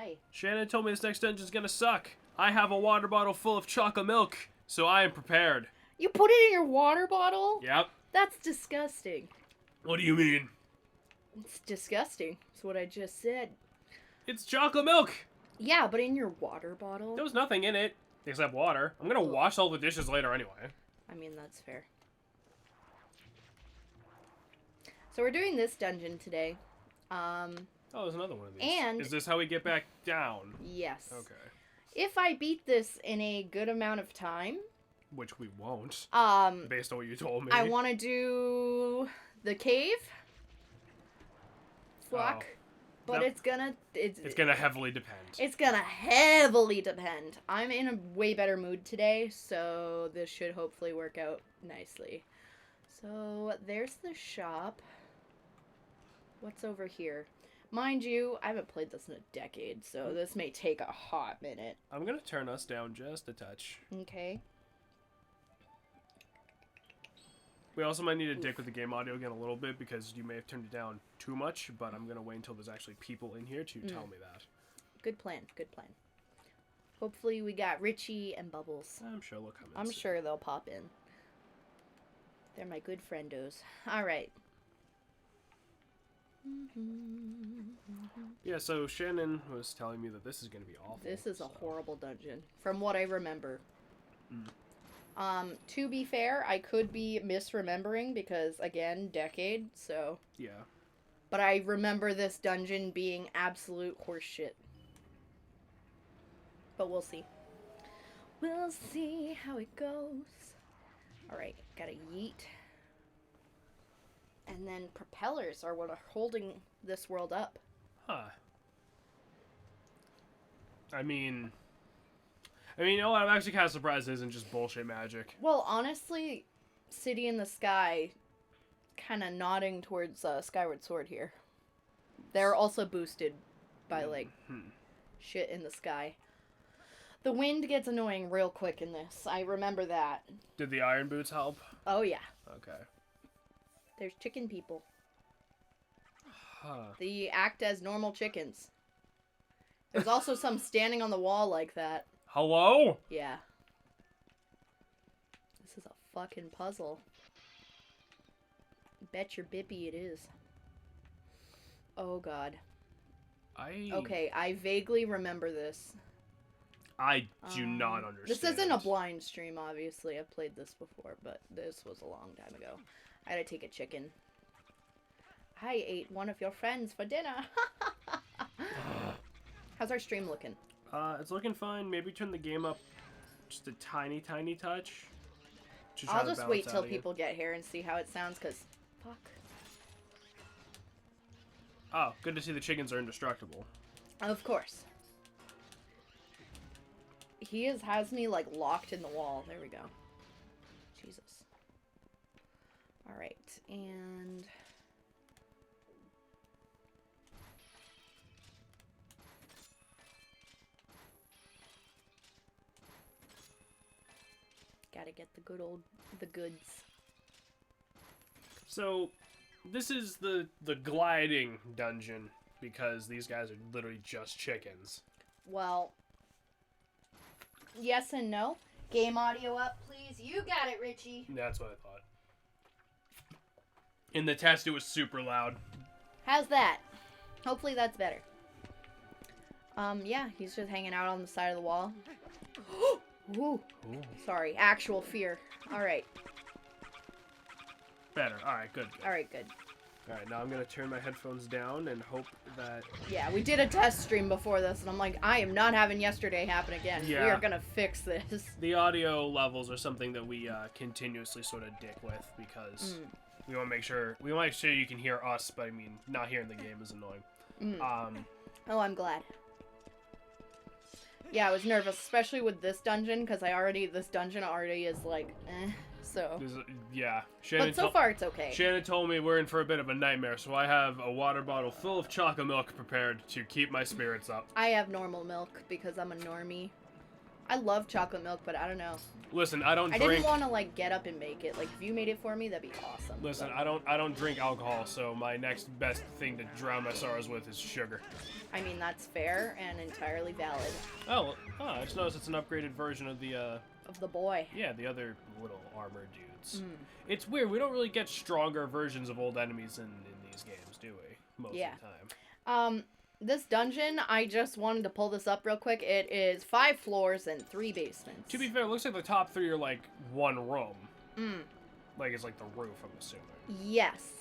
Hi. Shannon told me this next dungeon's gonna suck. I have a water bottle full of chocolate milk, so I am prepared. You put it in your water bottle? Yep. That's disgusting. What do you mean? It's disgusting. That's what I just said. It's chocolate milk! Yeah, but in your water bottle? There was nothing in it, except water. I'm gonna wash all the dishes later anyway. I mean, that's fair. So we're doing this dungeon today. Oh, there's another one of these. And... Is this how we get back down? Yes. Okay. If I beat this in a good amount of time... Which we won't, based on what you told me. I want to do the cave. Fuck. Oh. But That- it's gonna... It's gonna heavily depend. It's gonna heavily depend. I'm in a way better mood today, so this should hopefully work out nicely. So, there's the shop. What's over here? Mind you, I haven't played this in a decade, so this may take a hot minute. I'm gonna turn us down just a touch. Okay. We also might need to dick with the game audio again a little bit because you may have turned it down too much, but I'm gonna wait until there's actually people in here to tell me that. Good plan, good plan. Hopefully we got Richie and Bubbles. I'm sure they'll come in. I'm soon. sure they'll pop in. They're my good friendos. Alright. Yeah, so Shannon was telling me that this is gonna be awful. This is a horrible dungeon, from what I remember. To be fair, I could be misremembering because, again, decade, so... Yeah. But I remember this dungeon being absolute horseshit. But we'll see. We'll see how it goes. Alright, gotta yeet. And then propellers are what are holding this world up. Huh. I mean, you know what? I'm actually kind of surprised it isn't just bullshit magic. Well, honestly, City in the Sky kind of nodding towards Skyward Sword here. They're also boosted by, like, shit in the sky. The wind gets annoying real quick in this. I remember that. Did the iron boots help? Oh, yeah. Okay. There's chicken people. Huh. They act as normal chickens. There's also some standing on the wall like that. Hello? Yeah. This is a fucking puzzle. Bet your bippy it is. Oh, God. Okay, I vaguely remember this. I do not understand. This isn't a blind stream, obviously. I've played this before, but this was a long time ago. I had to take a chicken. I ate one of your friends for dinner. How's our stream looking? It's looking fine. Maybe turn the game up just a tiny, tiny touch. I'll just wait till people get here and see how it sounds, because... Fuck. Oh, good to see the chickens are indestructible. Of course. He has me, like, locked in the wall. There we go. Jesus. Alright, and... Gotta get the goods. So, this is the gliding dungeon, because these guys are literally just chickens. Well, yes and no. Game audio up, please. You got it, Richie. That's what I thought. In the test, it was super loud. How's that? Hopefully that's better. Yeah, he's just hanging out on the side of the wall. Ooh. Sorry, actual fear. Alright. Better. Alright, good. Alright, good. Alright, now I'm going to turn my headphones down and hope that... Yeah, we did a test stream before this, and I'm like, I am not having yesterday happen again. Yeah. We are gonna fix this. The audio levels are something that we continuously sort of dick with, because we want to make sure you can hear us, but I mean, not hearing the game is annoying. Oh, I'm glad. Yeah, I was nervous, especially with this dungeon, because this dungeon already is like, so. Yeah. But so far, it's okay. Shannon told me we're in for a bit of a nightmare, so I have a water bottle full of chocolate milk prepared to keep my spirits up. I have normal milk, because I'm a normie. I love chocolate milk, but I don't know. Listen, I didn't want to like get up and make it. Like if you made it for me, that'd be awesome. Listen, but... I don't drink alcohol, so my next best thing to drown my sorrows with is sugar. I mean, that's fair and entirely valid. Oh, I just noticed it's an upgraded version of the of the boy. Yeah, the other little armor dudes. It's weird. We don't really get stronger versions of old enemies in these games, do we? Most of the time. This dungeon, I just wanted to pull this up real quick. It is 5 floors and 3 basements. To be fair, it looks like the top 3 are like one room. Like it's like the roof, I'm assuming. Yes.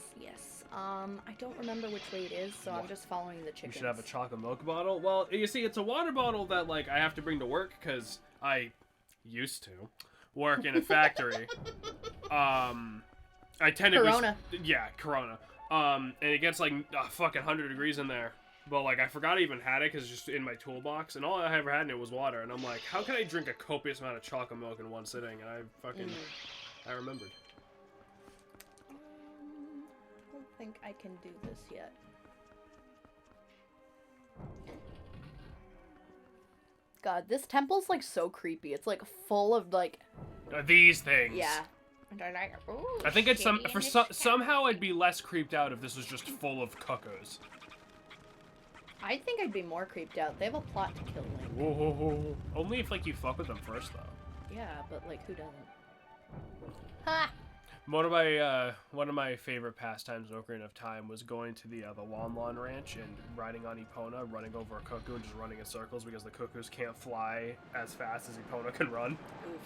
I don't remember which way it is, so I'm just following the chickens. You should have a chocolate milk bottle. Well, you see, it's a water bottle that like I have to bring to work because I used to work in a factory. I tend to Corona. Corona. And it gets like fucking 100 degrees in there. But like I forgot I even had it because it's just in my toolbox, and all I ever had in it was water. And I'm like, how can I drink a copious amount of chocolate milk in one sitting? And I remembered. I don't think I can do this yet. God, this temple's like so creepy. It's like full of like these things. Yeah. I think it's somehow I'd be less creeped out if this was just full of cuckoos. I think I'd be more creeped out. They have a plot to kill Link. Whoa. Only if like you fuck with them first, though. Yeah, but like who doesn't? Ha! One of my favorite pastimes in Ocarina of Time was going to the Lon Lon Ranch and riding on Epona, running over a cuckoo and just running in circles because the cuckoos can't fly as fast as Epona can run. Oof.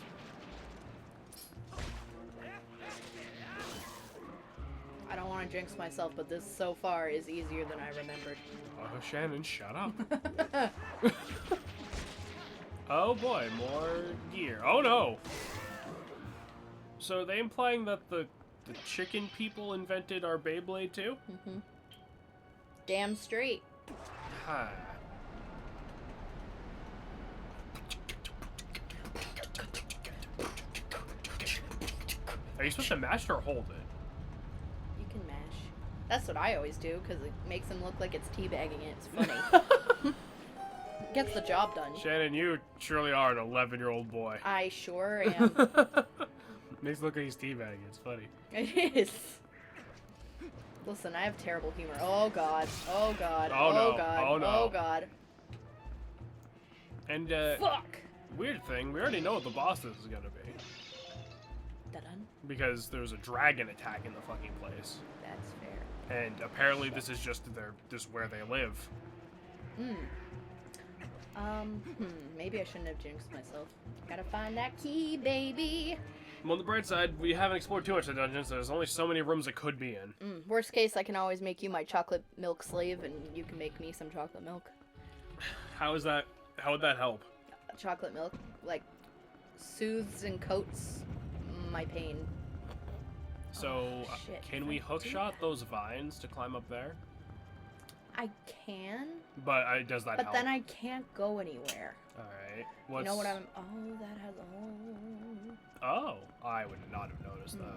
I don't want to jinx myself, but this so far is easier than I remembered. Oh, Shannon, shut up. Oh boy, more gear. Oh no! So are they implying that the chicken people invented our Beyblade too? Damn straight. Huh. Are you supposed to mash or hold it? You can mash. That's what I always do, because it makes them look like it's teabagging it. It's funny. Gets the job done. Shannon, you surely are an 11-year-old boy. I sure am. Makes it look like he's teabagging. It's funny. It is. Listen, I have terrible humor. Oh god. Oh god. Oh, no. God. Oh, no. Oh god. And fuck. Weird thing, we already know what the boss is gonna be. Dun-dun. Because there's a dragon attacking the fucking place. That's fair. And apparently this is just where they live. Maybe I shouldn't have jinxed myself. Gotta find that key, baby. On the bright side, we haven't explored too much of the dungeons. There's only so many rooms it could be in. Worst case, I can always make you my chocolate milk slave, and you can make me some chocolate milk. How would that help? Chocolate milk, like, soothes and coats my pain. So, shit. Can we hookshot those vines to climb up there? I can. But does that help? But then I can't go anywhere. Alright. You know what I'm... Oh, that has a hole. Oh, I would not have noticed that. I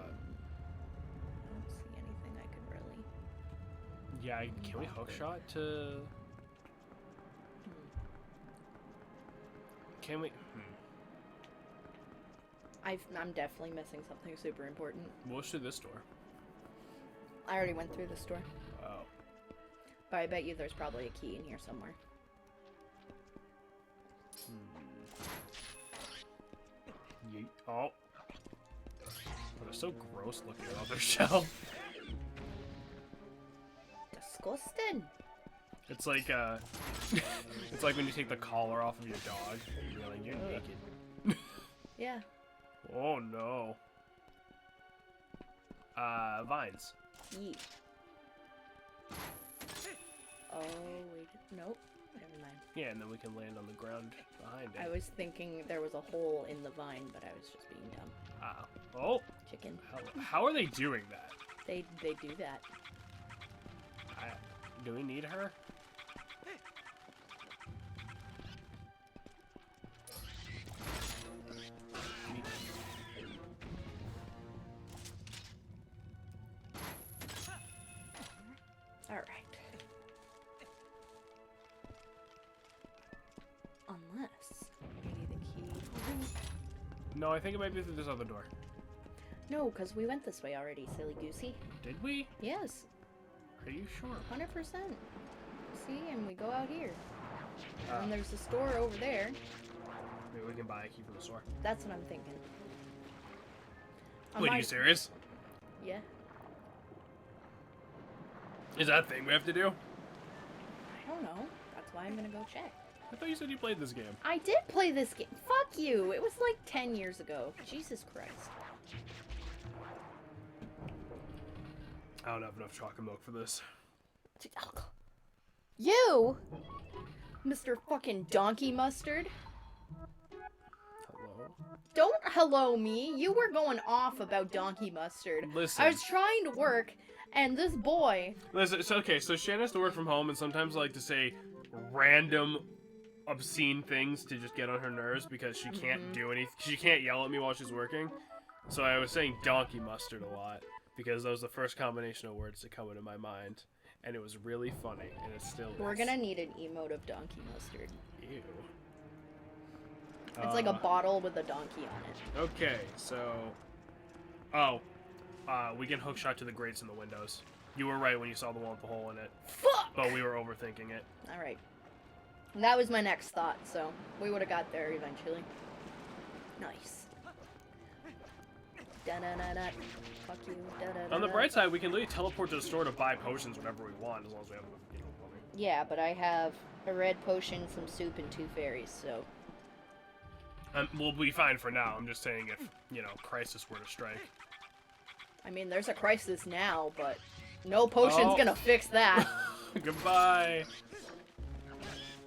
don't see anything I could really... Yeah, can we hookshot to... Can we... I'm definitely missing something super important. What's through this door? I already went through this door. Oh. But I bet you there's probably a key in here somewhere. Yeet. Oh. They're so gross looking on their shelf. Disgusting. It's like it's like when you take the collar off of your dog and you're like, you're naked. Yeah. Oh no. Vines. Yeet. Oh, wait. Nope. Never mind. Yeah, and then we can land on the ground behind it. I was thinking there was a hole in the vine, but I was just being dumb. Oh. Chicken. How are they doing that? They do that. Do we need her? Alright. Unless maybe the key No, I think it might be through this other door. No, because we went this way already, silly goosey. Did we? Yes. Are you sure? 100%. See, and we go out here. Ah. And there's a store over there. Maybe we can buy a key from the store. That's what I'm thinking. Wait, are you serious? Yeah. Is that a thing we have to do? I don't know. That's why I'm gonna go check. I thought you said you played this game. I did play this game. Fuck you. It was like 10 years ago. Jesus Christ. I don't have enough chocolate milk for this. You? Mr. fucking Donkey Mustard? Hello? Don't hello me. You were going off about Donkey Mustard. Listen. I was trying to work, and this boy... Listen, it's okay, so Shannon has to work from home, and sometimes I like to say random obscene things to just get on her nerves because she can't do anything. She can't yell at me while she's working. So I was saying donkey mustard a lot because that was the first combination of words to come into my mind. And it was really funny, and it still is. We're gonna need an emote of Donkey Mustard. Ew. It's like a bottle with a donkey on it. Okay, so... Oh. We can hookshot to the grates in the windows. You were right when you saw the one with the hole in it. Fuck! But we were overthinking it. Alright. That was my next thought, so we would have got there eventually. Nice. Da-da-da-da. Fuck you. Da-da-da-da. On the bright side, we can literally teleport to the store to buy potions whenever we want, as long as we have enough money. Yeah, but I have a red potion, some soup, and 2 fairies, so... We'll be fine for now. I'm just saying if, crisis were to strike. I mean, there's a crisis now, but no potion's gonna fix that. Goodbye.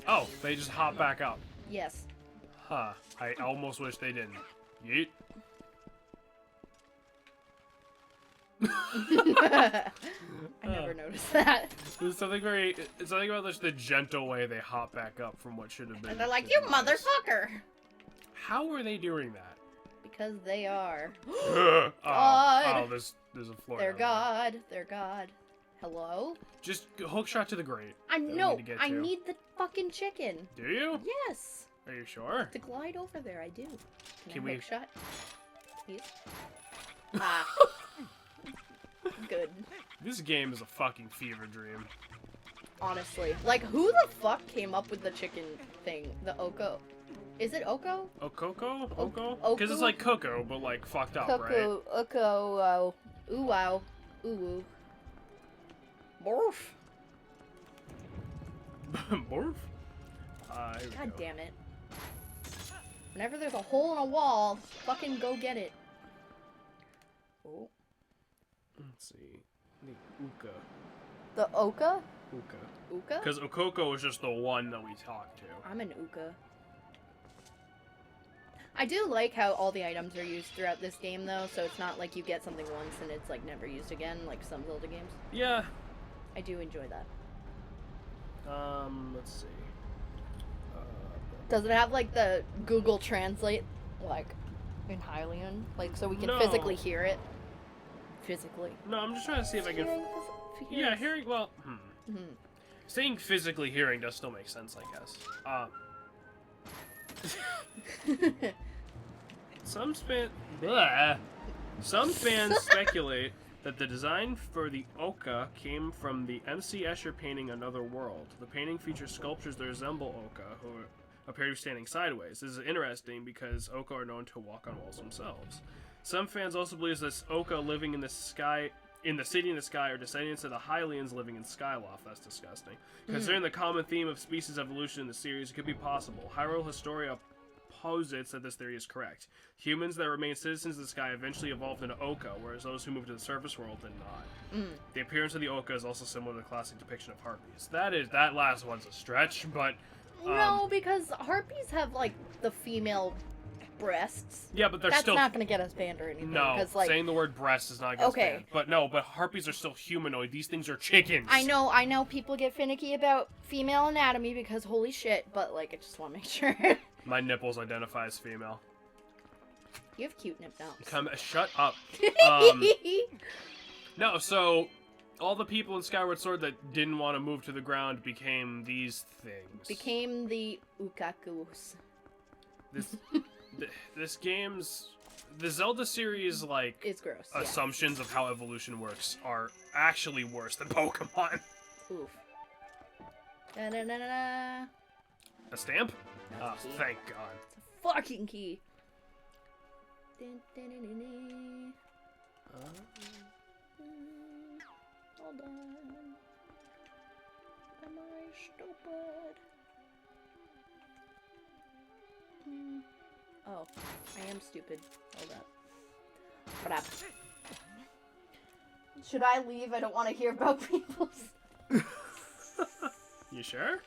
Oh, they just hop back up. Yes. Huh. I almost wish they didn't. Yeet. I never noticed that. There's something something about just the gentle way they hop back up from what should have been. And they're like, you motherfucker! How are they doing that? Because they are. Oh, there's a floor. They're God. They're God. Hello? Just hook shot to the grate. I know. I need the fucking chicken. Do you? Yes. Are you sure? To glide over there, I do. Can I we hook shot? Please. Ah. Good. This game is a fucking fever dream. Honestly. Like, who the fuck came up with the chicken thing? The Oko? Is it Oko? Okoko? Oko? Oku? Because it's like Coco, but like fucked up, right? Coco, Oko, wow. Ooh, wow. Ooh, woo. Morph. Morph? God damn it. Whenever there's a hole in a wall, fucking go get it. Oh. Let's see. The Uka. The Oka? Uka. Uka? Because Okoko is just the one that we talked to. I'm an Uka. I do like how all the items are used throughout this game, though, so it's not like you get something once and it's, like, never used again, like some Zelda games. Yeah. I do enjoy that. Let's see. Does it have, like, the Google Translate, like, in Hylian? Like, so we can physically hear it? Physically. No, I'm just trying to see if I can... Yeah, hearing... Well, saying physically hearing does still make sense, I guess. Some fans speculate that the design for the Oka came from the M.C. Escher painting Another World. The painting features sculptures that resemble Oka, who appear to be standing sideways. This is interesting because Oka are known to walk on walls themselves. Some fans also believe that Oka living in the sky, in the city in the sky, are descendants of the Hylians living in Skyloft. That's disgusting. Considering the common theme of species evolution in the series, it could be possible. Hyrule Historia posits that this theory is correct. Humans that remain citizens of the sky eventually evolved into Oka, whereas those who moved to the surface world did not. The appearance of the Oka is also similar to the classic depiction of harpies. That last one's a stretch, but... no, because harpies have, like, the female breasts. Yeah, but That's not gonna get us banned or anything. No, like, saying the word breast is not gonna stand. But no, but harpies are still humanoid. These things are chickens. I know people get finicky about female anatomy because holy shit, but, like, I just want to make sure. My nipples identify as female. You have cute nip nails. Shut up. No, so all the people in Skyward Sword that didn't want to move to the ground became these things. Became the ukakus. this game's the Zelda series like It's gross. assumptions of how evolution works are actually worse than Pokemon. Oof. Da-da-da-da-da. A stamp? That's Oh, a key. thank God. It's a fucking key. Dun-dun-dun-dun-dun. Hold on. Am I stupid? Oh, I am stupid. Hold up. Crap. Should I leave? I don't want to hear about people's. You sure?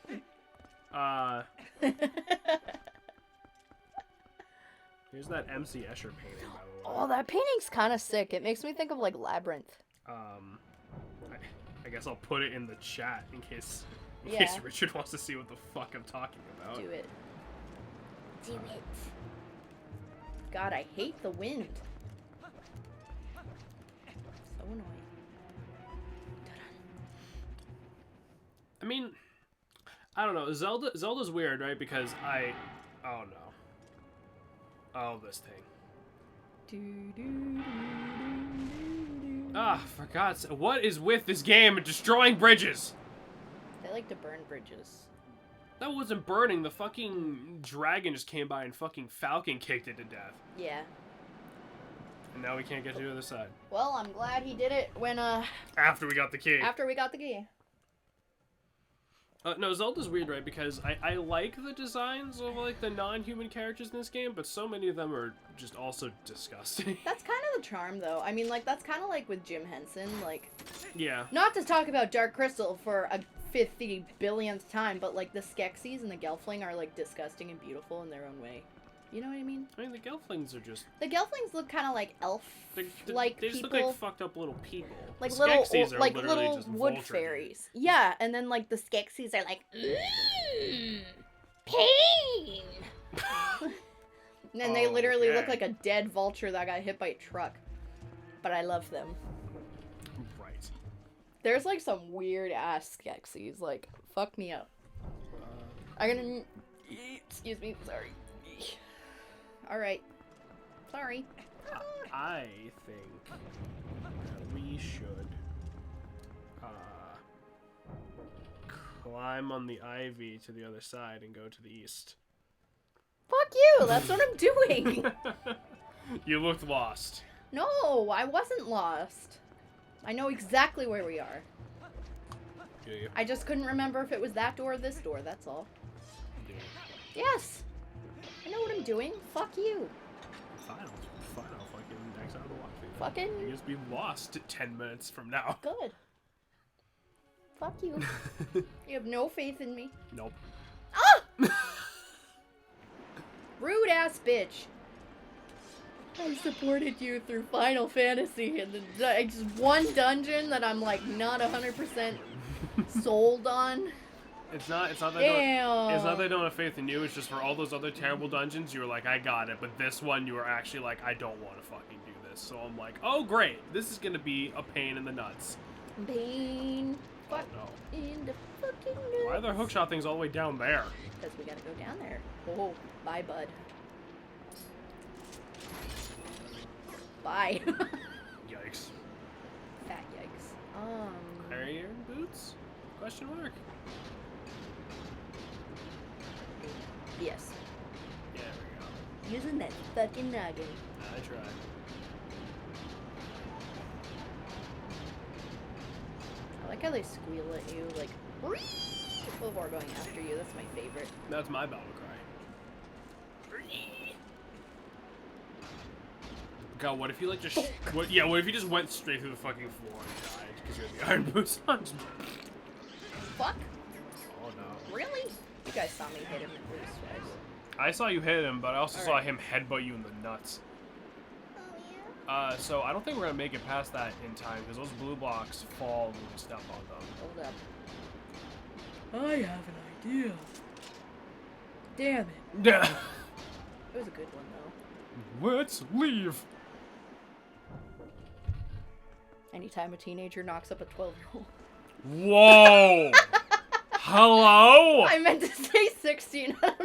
Here's that MC Escher painting, by the way. Oh, that painting's kind of sick. It makes me think of like Labyrinth. I guess I'll put it in the chat in case Yeah. Richard wants to see what the fuck I'm talking about. Do it. Do it. God, I hate the wind. So annoying. I mean, I don't know. Zelda's weird, right? Because oh no. Oh, this thing. Ah, for God's sake. What is with this game destroying bridges? They like to burn bridges. That wasn't burning. The fucking dragon just came by and fucking Falcon kicked it to death. Yeah. And now we can't get to the other side. Well, I'm glad he did it when, After we got the key. after we got the key. No, Zelda's weird, right? Because I like the designs of, like, the non-human characters in this game, but so many of them are just also disgusting. That's kind of the charm, though. I mean, like, that's kind of like with Jim Henson, like... Yeah. Not to talk about Dark Crystal for a 50 billionth time, but, like, the Skeksis and the Gelfling are, like, disgusting and beautiful in their own way. You know what I mean? I mean, the Gelflings are just... The Gelflings look kind of like elf-like They just people. look like fucked up little people. Like The little, Skeksis are like literally little just wood Voltron. fairies. Yeah, and then like the Skeksis are like, pain. And they literally look Okay. like a dead vulture that got hit by a truck. But I love them. Right. There's like some weird ass Skeksis. Like, fuck me up. I'm gonna. Excuse me. Sorry. All right. Sorry. I think that we should climb on the ivy to the other side and go to the east. Fuck you. That's what I'm doing. You looked lost. No, I wasn't lost. I know exactly where we are. Do you? I just couldn't remember if it was that door or this door, that's all. Do you? Yes! I know what I'm doing. Fuck you. Fine, I'll fucking X out of the walk. Fucking You just be lost 10 minutes from now. good. Fuck you. You have no faith in me. Nope. Ah! Rude ass bitch. I supported you through Final Fantasy and just one dungeon that I'm like not 100% sold on. It's not that Damn. it's not that I don't have faith in you, it's just for all those other terrible dungeons, you were like, I got it, but this one you were actually like, I don't want to fucking do this. So I'm like, oh great, this is gonna be a pain in the nuts. Pain. Fuck Oh in the fucking nuts. no. Why are the hookshot things all the way down there? Because we gotta go down there. Oh, bye, bud. Bye. Yikes. Fat yikes. Iron boots? Question mark? Yes. Yeah, there we go. Using that fucking noggin. I tried. I like how they squeal at you, like, before going after you. That's my favorite. That's my battle cry. God, what if you like just what if you just went straight through the fucking floor and died because you had the iron boots on? Fuck? Oh no. Really? You guys saw me hit him at least, guys. I saw you hit him, but I also saw Alright. him headbutt you in the nuts. Oh, yeah? So I don't think we're gonna make it past that in time because those blue blocks fall when we step on them. Hold up. I have an idea. Damn it. Yeah. It was a good one, though. Let's leave. Anytime a teenager knocks up a 12-year-old. Whoa. Hello. I meant to say 16. I don't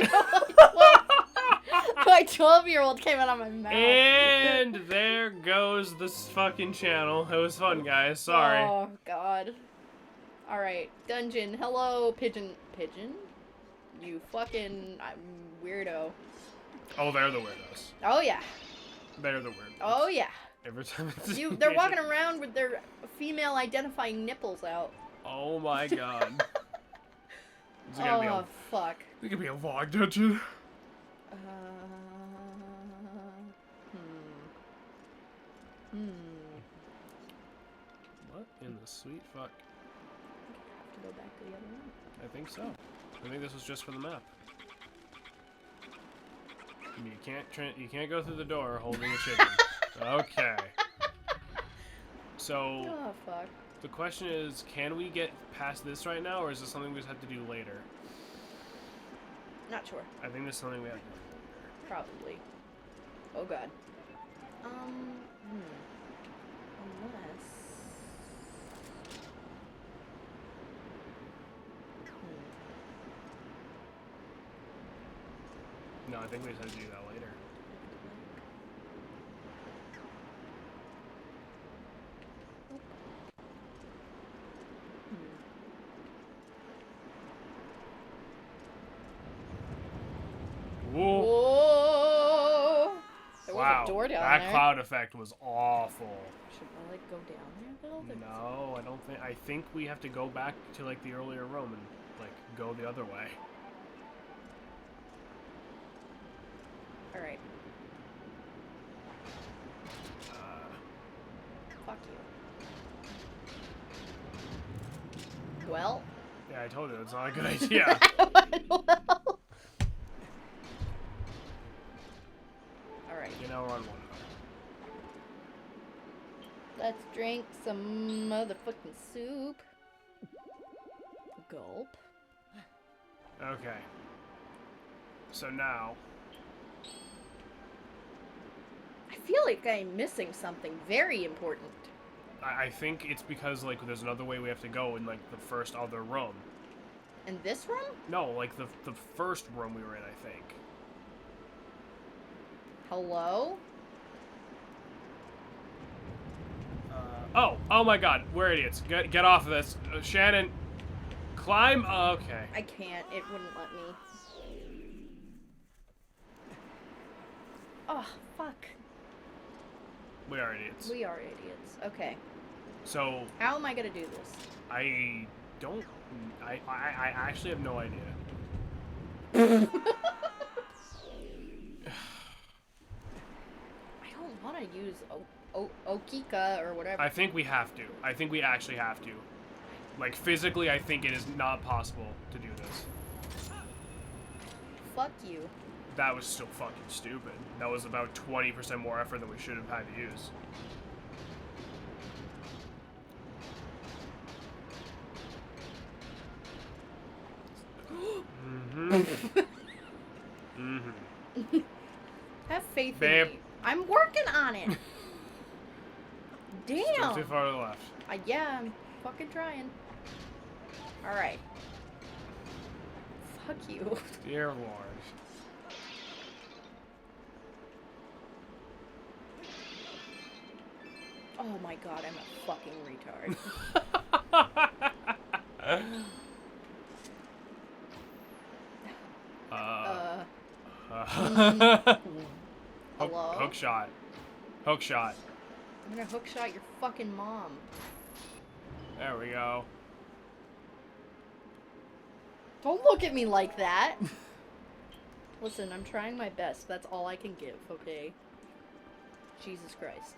know. My 12-year-old came out of my mouth. And there goes this fucking channel. It was fun, guys. Sorry. Oh, God. Alright, dungeon. Hello, pigeon. Pigeon? You fucking weirdo. Oh, they're the weirdos. Oh, yeah. They're the weirdos. Oh, yeah. Every time it's They're walking around with their female identifying nipples out. Oh my god. Is it gonna Oh, fuck. It could be a vlog dungeon. What in the sweet fuck? I have to go back to the other room. I think so. I think this was just for the map. You can't go through the door holding a chicken. Okay. So Oh, fuck. the question is, can we get past this right now, or is this something we just have to do later? Not sure. I think this is something we have to do later. Probably. Oh, God. Unless... No, I think we just have to do that later. Whoa. Whoa! There was Wow, a door down that there. cloud effect was awful. Should I, like, go down there, Bill? No, I don't think. I think we have to go back to like the earlier room and like go the other way. All right. Fuck you. Well. Yeah, I told you it's not a good idea. Well. All right. You know, we're on one. Let's drink some motherfucking soup. Gulp. Okay. So now. I feel like I'm missing something very important. I think it's because like there's another way we have to go in like the first other room. In this room? No, like the first room we were in, I think. Hello? Oh my god, we're idiots. Get off of this. Shannon, climb. Okay. I can't. It wouldn't let me. Oh, fuck. We are idiots. We are idiots. Okay. So. How am I gonna do this? I don't. I actually have no idea. I don't want to use Okika or whatever. I think we have to. I think we actually have to. Like, physically, I think it is not possible to do this. Fuck you. That was still fucking stupid. That was about 20% more effort than we should have had to use. Have faith Babe. in me. I'm working on it. Still Damn. too far to the left. Yeah, I'm fucking trying. Alright. Fuck you. Dear Lord. Oh my god, I'm a fucking retard. Hello? Hook shot. Hook shot. I'm gonna hook shot your fucking mom. There we go. Don't look at me like that. Listen, I'm trying my best. That's all I can give, okay? Jesus Christ.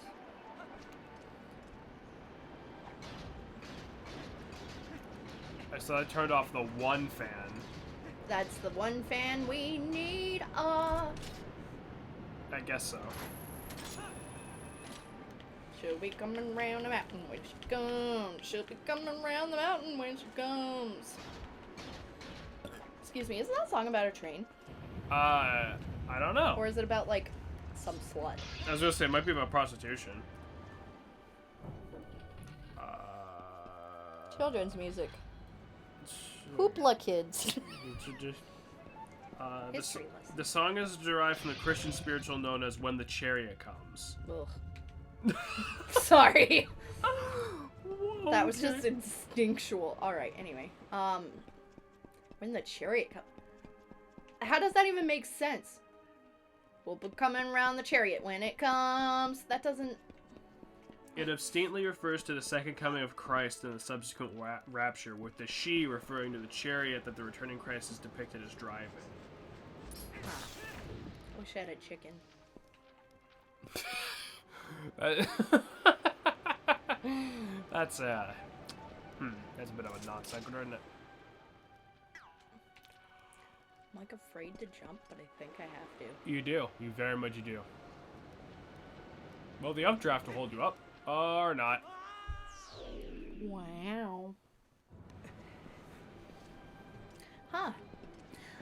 So I turned off the one fan. That's the one fan we need off. I guess so. She'll be coming round the mountain when she comes. She'll be coming round the mountain when she comes. Excuse me, isn't that song about a train? I don't know. Or is it about, like, some slut? I was gonna say, it might be about prostitution. Children's music. Hoopla kids. History lesson. The song is derived from the Christian spiritual known as "When the Chariot Comes." Ugh. Sorry. Whoa, That was just instinctual. Alright, anyway. When the chariot comes... How does that even make sense? We'll be coming around the chariot when it comes. That doesn't... It absently refers to the second coming of Christ and the subsequent rapture, with the she referring to the chariot that the returning Christ is depicted as driving. Huh. Wish I had a chicken. That's that's a bit of a non sequitur, isn't it? I'm like afraid to jump, but I think I have to. You do. You very much do. Well, the updraft will hold you up. Or not. Wow. Huh.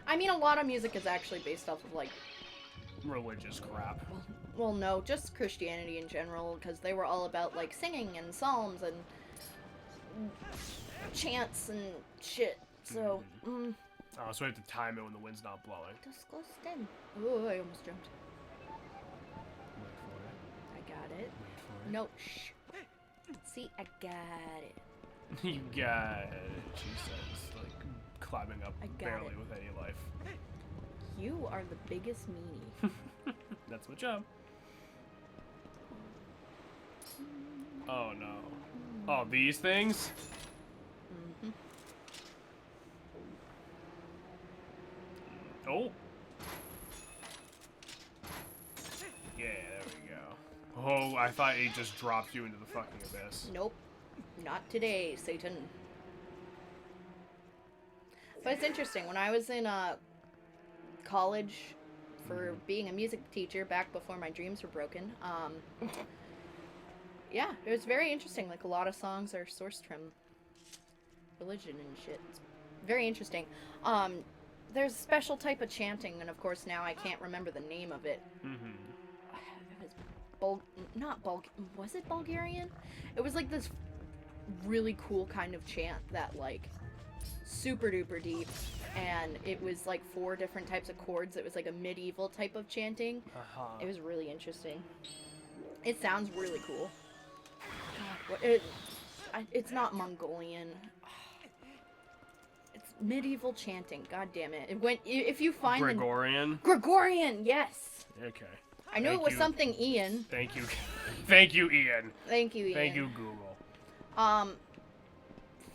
I mean, a lot of music is actually based off of, like... Religious crap. Well, no, just Christianity in general, because they were all about, like, singing and psalms and chants and shit. So, Oh, so we have to time it when the wind's not blowing. Disgusting. Oh, I almost jumped. Wait for it. I got it. Wait for it. No, shh. See, I got it. You got it, she says, like, climbing up I got barely it. with any life. You are the biggest meanie. That's my job. Oh, no. Oh, these things? Mm-hmm. Oh. Yeah, there we go. Oh, I thought he just dropped you into the fucking abyss. Nope. Not today, Satan. But it's interesting. When I was in college for being a music teacher back before my dreams were broken, yeah, it was very interesting. Like, a lot of songs are sourced from religion and shit. It's very interesting. There's a special type of chanting, and of course now I can't remember the name of it. It was was it Bulgarian? It was like this really cool kind of chant that, like, super duper deep, and it was like 4 different types of chords. It was like a medieval type of chanting. It was really interesting. It sounds really cool. God, it's not Mongolian. It's medieval chanting. God damn it! If you find Gregorian. Gregorian, yes. Okay. I knew it was something Ian. Thank you. Thank you, Ian. Thank you, Ian. Thank you, Google.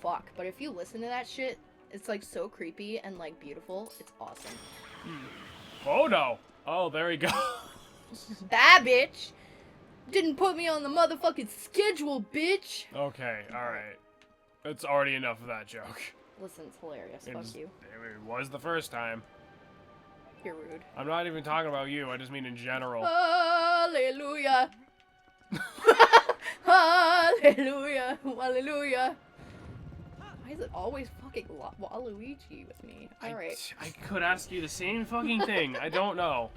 Fuck. But if you listen to that shit, it's like so creepy and like beautiful. It's awesome. Oh no. Oh, there we go. That bitch didn't put me on the motherfucking schedule, bitch. Okay, alright. That's already enough of that joke. Listen, it's hilarious. Fuck you. It was the first time. You're rude. I'm not even talking about you, I just mean in general. Hallelujah. Hallelujah. Hallelujah. Why is it always fucking Waluigi with me? Alright. I could ask you the same fucking thing. I don't know.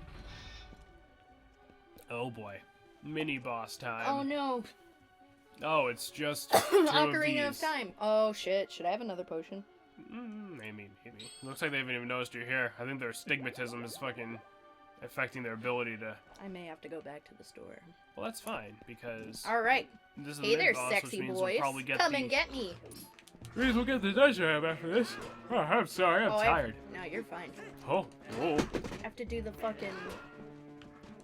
Oh boy. Mini boss time. Oh no. Oh, it's just Ocarina of Time. Oh shit. Should I have another potion? Maybe. Looks like they haven't even noticed you're here. I think their stigmatism is fucking affecting their ability to... I may have to go back to the store. Well, that's fine, because... Alright. This is Hey there, boss, sexy we'll boys. Come and get me. Please, we'll get the diagram after this. Oh, I'm sorry, I'm tired. No, you're fine. Oh. I have to do the fucking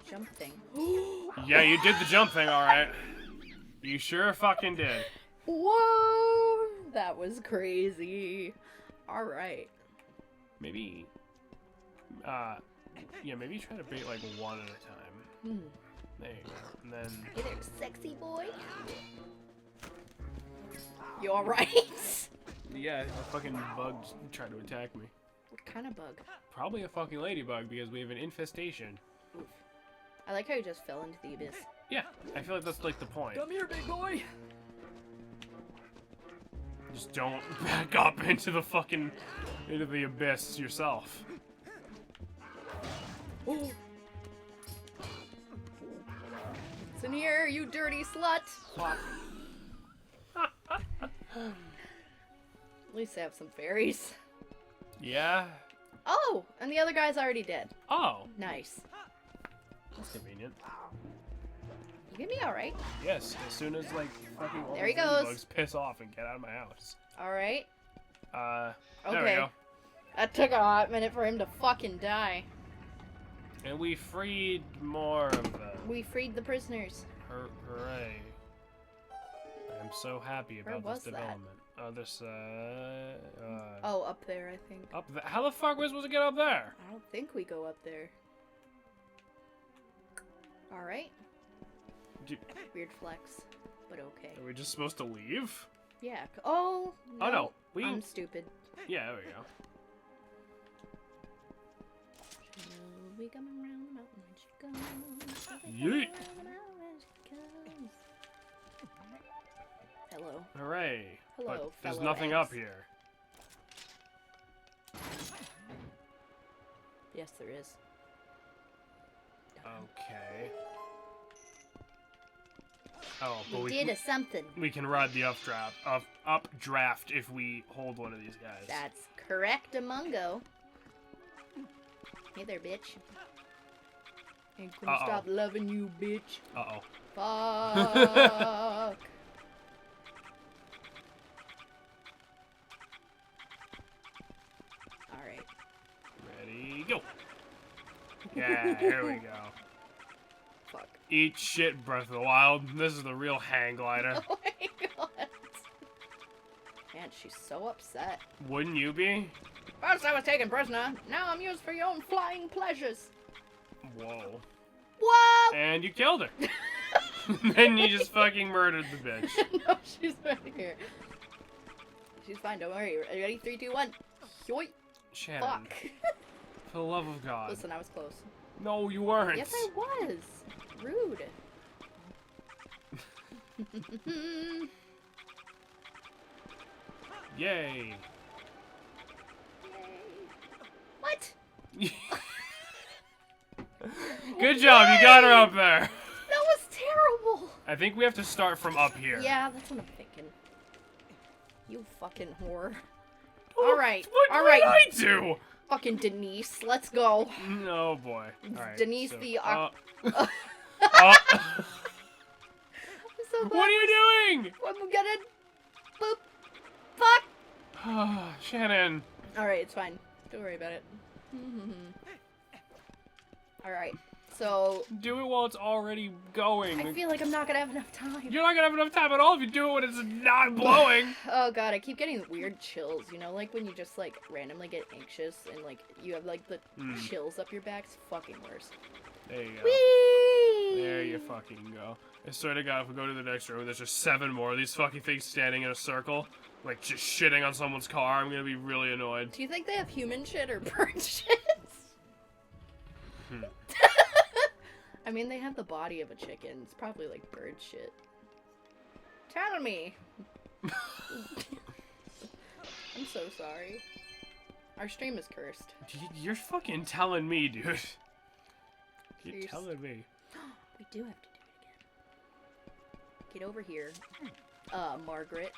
jump thing. Yeah, you did the jump thing, alright. You sure fucking did. Whoa! That was crazy. Alright. Maybe... yeah, maybe try to bait like one at a time. There you go. And then... Hey there, sexy boy. You alright? Yeah, a fucking bug tried to attack me. What kind of bug? Probably a fucking ladybug, because we have an infestation. Oof. I like how you just fell into the abyss. Yeah, I feel like that's like the point. Come here, big boy! Just don't back up into the fucking... into the abyss yourself. Oh. It's in here, you dirty slut! Fuck. At least I have some fairies. Yeah? Oh, and the other guy's already dead. Oh. Nice. That's convenient. You gonna be alright? Yes, as soon as, like, fucking all There the he goes. bugs piss off and get out of my house. Alright. There we Okay. go. That took a hot minute for him to fucking die. And we freed more of them. We freed the prisoners. Hooray. I'm so happy Where about was this that? development. Other side. Oh, up there, I think. Up there. How the fuck are we supposed to get up there? I don't think we go up there. Alright. Weird flex, but okay. Are we just supposed to leave? Yeah. Oh, no. Oh no. I'm stupid. Yeah, there we go. She'll be coming round the mountain when she comes. She'll be Yeet. coming round the mountain when she comes. Hello. Hooray. Hello, But there's fellow nothing ants. up here. Yes, there is. Okay. Oh, but We did a something. we can ride the updraft if we hold one of these guys. That's correct, Amungo. Hey there, bitch. Ain't gonna stop loving you, bitch. Uh-oh. Fuck. Alright. Ready, go. Yeah, here we go. Fuck. Eat shit, Breath of the Wild. This is the real hang glider. Oh my god. Man, she's so upset. Wouldn't you be? First I was taken prisoner, now I'm used for your own flying pleasures. Whoa. Whoa! And you killed her. Then you just fucking murdered the bitch. No, she's right here. She's fine, don't worry. Are you ready? 3, 2, 1. Yoink. Shannon, Fuck. for the love of God. Listen, I was close. No, you weren't. Yes, I was. Rude. Yay. What? Good job, you got her up there. That was terrible. I think we have to start from up here. Yeah, that's what I'm thinking. You fucking whore. Oh, Alright, what alright. did I do? Fucking Denise, let's go. Oh boy. Alright. Denise so, the... I'm I'm so glad. what are you doing? I'm gonna... Boop. Fuck. Shannon. Alright, it's fine. Don't worry about it. Alright, so... Do it while it's already going. I feel like I'm not gonna have enough time. You're not gonna have enough time at all if you do it when it's not blowing. Oh god, I keep getting weird chills, you know, like when you just like randomly get anxious and like you have like the chills up your back. It's fucking worse. There you go. Whee! There you fucking go. I swear to God, if we go to the next room, there's just 7 more of these fucking things standing in a circle, like just shitting on someone's car. I'm gonna be really annoyed. Do you think they have human shit or bird shit? I mean, they have the body of a chicken. It's probably like bird shit. Tell me. I'm so sorry. Our stream is cursed. You're fucking telling me, dude. You're Seriously. telling me. We do have to do it again. Get over here. Margaret.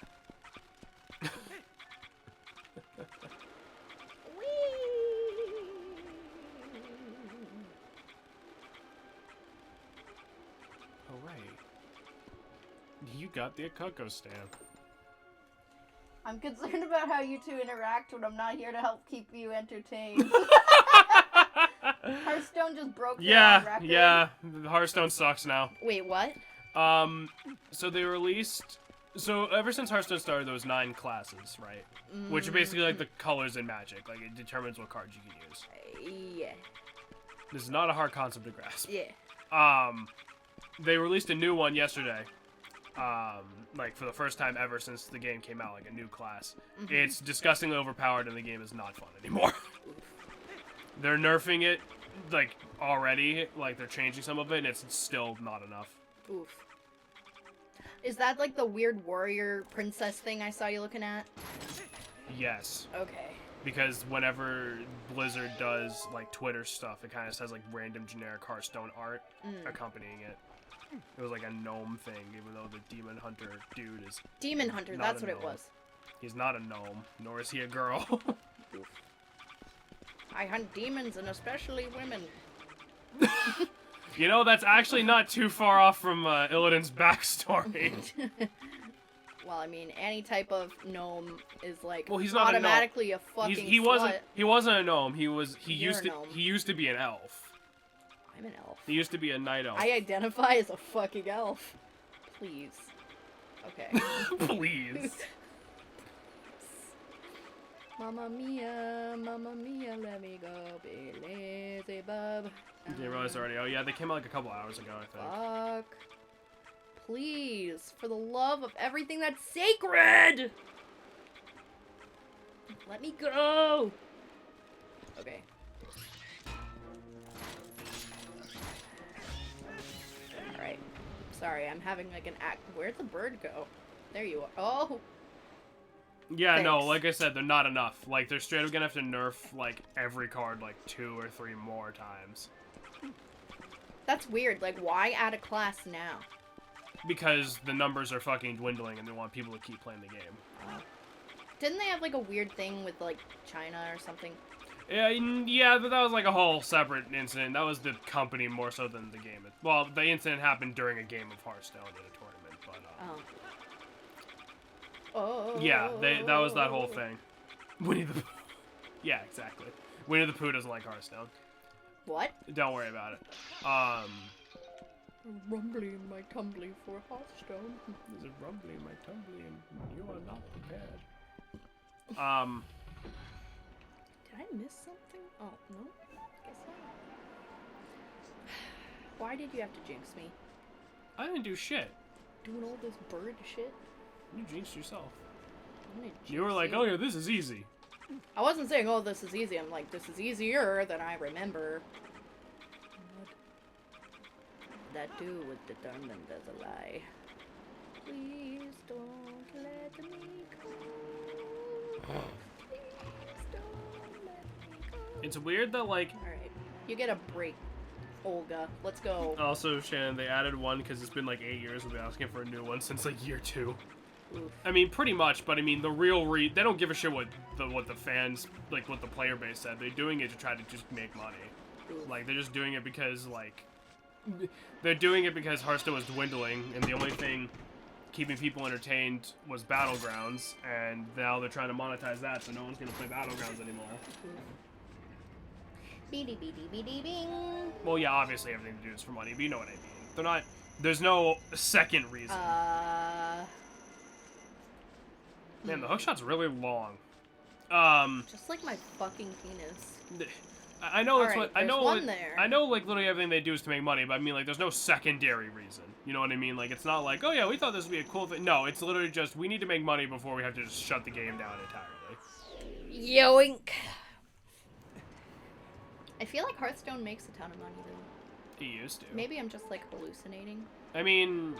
Oh, right. You got the Coco stamp. I'm concerned about how you two interact when I'm not here to help keep you entertained. Hearthstone just broke their own record. Yeah. Hearthstone sucks now. Wait, what? So they released... So ever since Hearthstone started, there was 9 classes, right? Which are basically like the colors in Magic. Like, it determines what cards you can use. Yeah. This is not a hard concept to grasp. Yeah. They released a new one yesterday. Like, for the first time ever since the game came out, like a new class. It's disgustingly overpowered and the game is not fun anymore. They're nerfing it, like, already. Like, they're changing some of it, and it's still not enough. Oof. Is that like the weird warrior princess thing I saw you looking at? Yes. Okay. Because whenever Blizzard does, like, Twitter stuff, it kind of says, like, random generic Hearthstone art accompanying it. It was like a gnome thing, even though the Demon Hunter dude is... Demon Hunter, that's what it was. He's not a gnome, nor is he a girl. I hunt demons and especially women. You know, that's actually not too far off from Illidan's backstory. Well, I mean, any type of gnome is like Well, he's not automatically a gnome. fucking He slut. wasn't a gnome. He You're used a to gnome. he used to be an elf. I'm an elf. He used to be a night elf. I identify as a fucking elf. Please. Okay. Please. Mamma mia, let me go, be lazy bub. Didn't realize already. Oh yeah, they came out like a couple hours ago, I think. Fuck. Please, for the love of everything that's sacred! Let me go! Okay. Alright. Sorry, I'm having like an act. Where'd the bird go? There you are. Oh! Yeah, Thanks. no, like I said, they're not enough. Like, they're straight up gonna have to nerf, like, every card, like, 2 or 3 more times. That's weird. Like, why add a class now? Because the numbers are fucking dwindling and they want people to keep playing the game. Didn't they have like a weird thing with like China or something? Yeah, but that was like a whole separate incident. That was the company more so than the game. Well, the incident happened during a game of Hearthstone in a tournament, but, Oh. yeah, that was that whole thing. Winnie the Pooh. Yeah, exactly. Winnie the Pooh doesn't like Hearthstone. What? Don't worry about it. Rumbly in my tumbly for Hearthstone. There's a rumbly in my tumbly and you are not prepared. Did I miss something? Oh, no? Guess not. Why did you have to jinx me? I didn't do shit. Doing all this bird shit? You jinxed yourself. I'm gonna You were jinx like, you. oh yeah, this is easy. I wasn't saying, oh, this is easy. I'm like, this is easier than I remember. What that do was determined as a lie. Please don't let me go. Please don't let me go. It's weird that, like... Alright, you get a break, Olga. Let's go. Also, Shannon, they added one because it's been like 8 years we've been asking for a new one since like year 2. Oof. I mean, pretty much, but I mean, the real they don't give a shit what the fans, like, what the player base said. They're doing it to try to just make money. Oof. Like, they're just doing it because, like... They're doing it because Hearthstone was dwindling, and the only thing keeping people entertained was Battlegrounds, and now they're trying to monetize that, so no one's gonna play Battlegrounds anymore. Beady beady beady bing. Well, yeah, obviously everything to do is for money, but you know what I mean. They're not... There's no second reason. Man, the hookshot's really long. Just like my fucking penis. I know it's Alright, what I know. there's one there. I know, like, literally everything they do is to make money, but I mean, like, there's no secondary reason. You know what I mean? Like, it's not like, oh yeah, we thought this would be a cool thing. No, it's literally just we need to make money before we have to just shut the game down entirely. Yoink. I feel like Hearthstone makes a ton of money though. He used to. Maybe I'm just like hallucinating. I mean,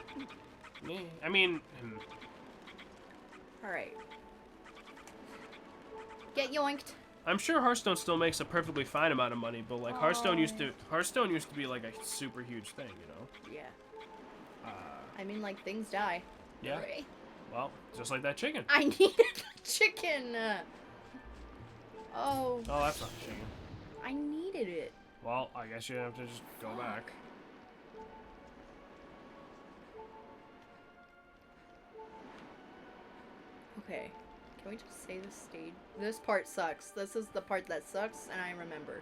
Alright. Get yoinked. I'm sure Hearthstone still makes a perfectly fine amount of money, but like Hearthstone used to be like a super huge thing, you know? Yeah. I mean, like, things die. Yeah. Right? Well, just like that chicken. I needed the chicken! Oh. Oh, that's not chicken. I needed it. Well, I guess you have to just go back. Okay. Can we just say this stage? This part sucks. This is the part that sucks, and I remember.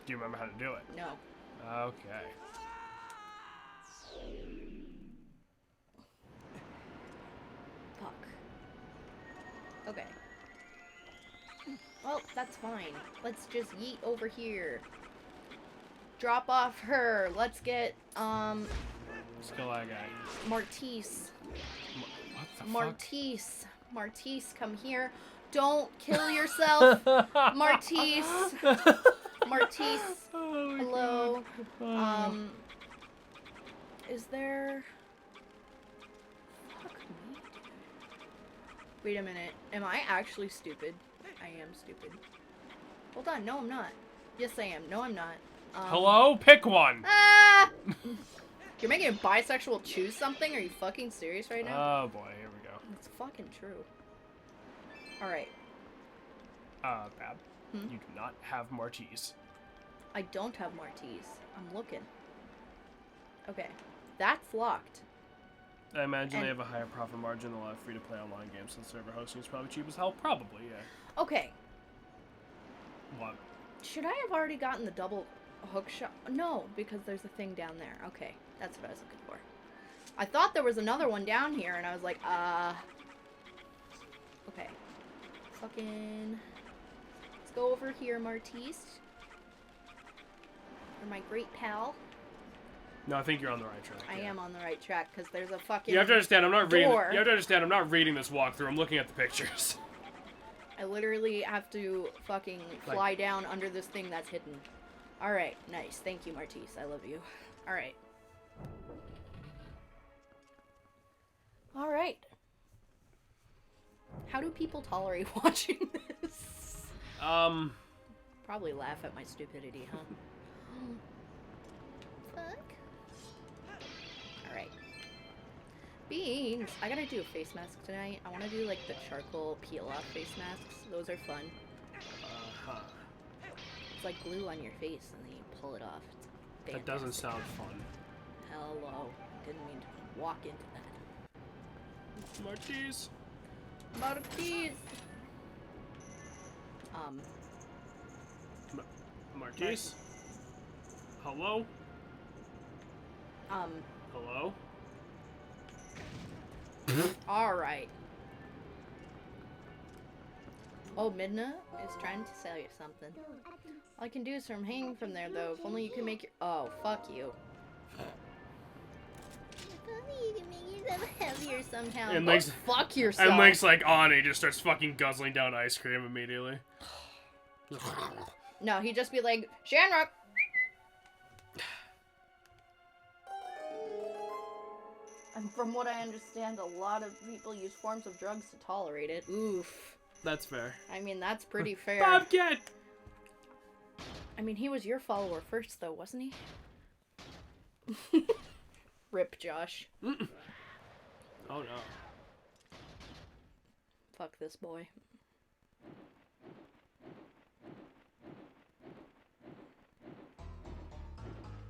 Do you remember how to do it? No. Okay. Fuck. Okay. Well, that's fine. Let's just yeet over here. Drop off her. Let's get, Skill that guy. Martise. What the Martise. Martise, come here. Don't kill yourself. Martise. Martise. Oh my Hello. God. Is there... Fuck me. Wait a minute. Am I actually stupid? I am stupid. Hold on. No, I'm not. Yes, I am. No, I'm not. Hello? Pick one! Ah! You're making a bisexual choose something? Are you fucking serious right now? Oh boy, here we go. It's fucking true. Alright. Bad. You do not have Martise. I don't have Martise. I'm looking. Okay. That's locked. I imagine they have a higher profit margin than a lot of free-to-play online games, so the server hosting is probably cheap as hell. Probably, yeah. Okay. What? Should I have already gotten the double hook shot? No, because there's a thing down there. Okay, that's what I was looking for. I thought there was another one down here, and I was like, okay. Fucking... Let's go over here, Martise. You're my great pal. No, I think you're on the right track. I am on the right track, because there's a fucking You have to understand, I'm not reading. door. You have to understand, I'm not reading this walkthrough. I'm looking at the pictures. I literally have to fucking fly down under this thing that's hidden. Alright, nice. Thank you, Martise. I love you. Alright. Alright. How do people tolerate watching this? Probably laugh at my stupidity, huh? Fuck. Alright. Beans! I gotta do a face mask tonight. I wanna do, like, the charcoal peel-off face masks. Those are fun. Uh-huh. It's like glue on your face, and then you pull it off. It's That doesn't sound fun. Hello. Didn't mean to walk into that. Martise. Martise! Martise? Hello? Hello? Alright. Oh, Midna is trying to sell you something. All I can do is hanging from there, though. If only you can make your... Oh, fuck you. If only you can make yourself heavier somehow. And Go Link's, fuck yourself. and Link's like on it, he just starts fucking guzzling down ice cream immediately. No, he'd just be like, Shanrock! And from what I understand, a lot of people use forms of drugs to tolerate it. Oof. That's fair. I mean, that's pretty fair. Bobcat! I mean, he was your follower first, though, wasn't he? Rip, Josh. Mm-mm. Oh, no. Fuck this boy.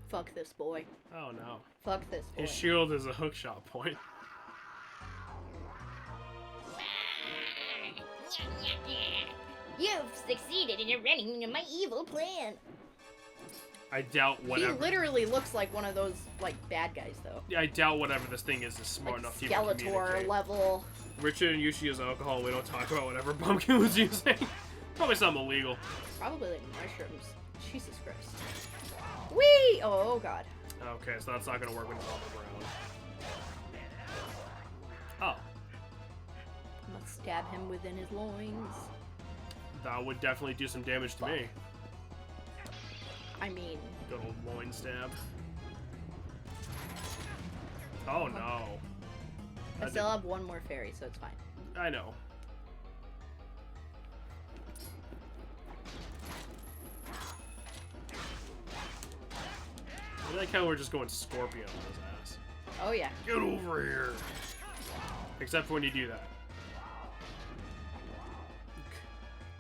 Fuck this boy. Oh, no. Fuck this boy. His shield is a hookshot point. You've succeeded in running my evil plan. I doubt whatever. He literally looks like one of those, like, bad guys, though. I doubt whatever this thing is smart Like enough to even Skeletor communicate. level. Richard and Yushi use alcohol. We don't talk about whatever Pumpkin was using. Probably something illegal. Probably like mushrooms. Jesus Christ. Whee! Oh, God. Okay, so that's not gonna work when it's on the ground. Oh. Must stab him within his loins. That would definitely do some damage to me. I mean... Good old loin stab. Oh no. I still have one more fairy, so it's fine. I know. I like how we're just going Scorpion on his ass. Oh, yeah. Get over here! Except for when you do that.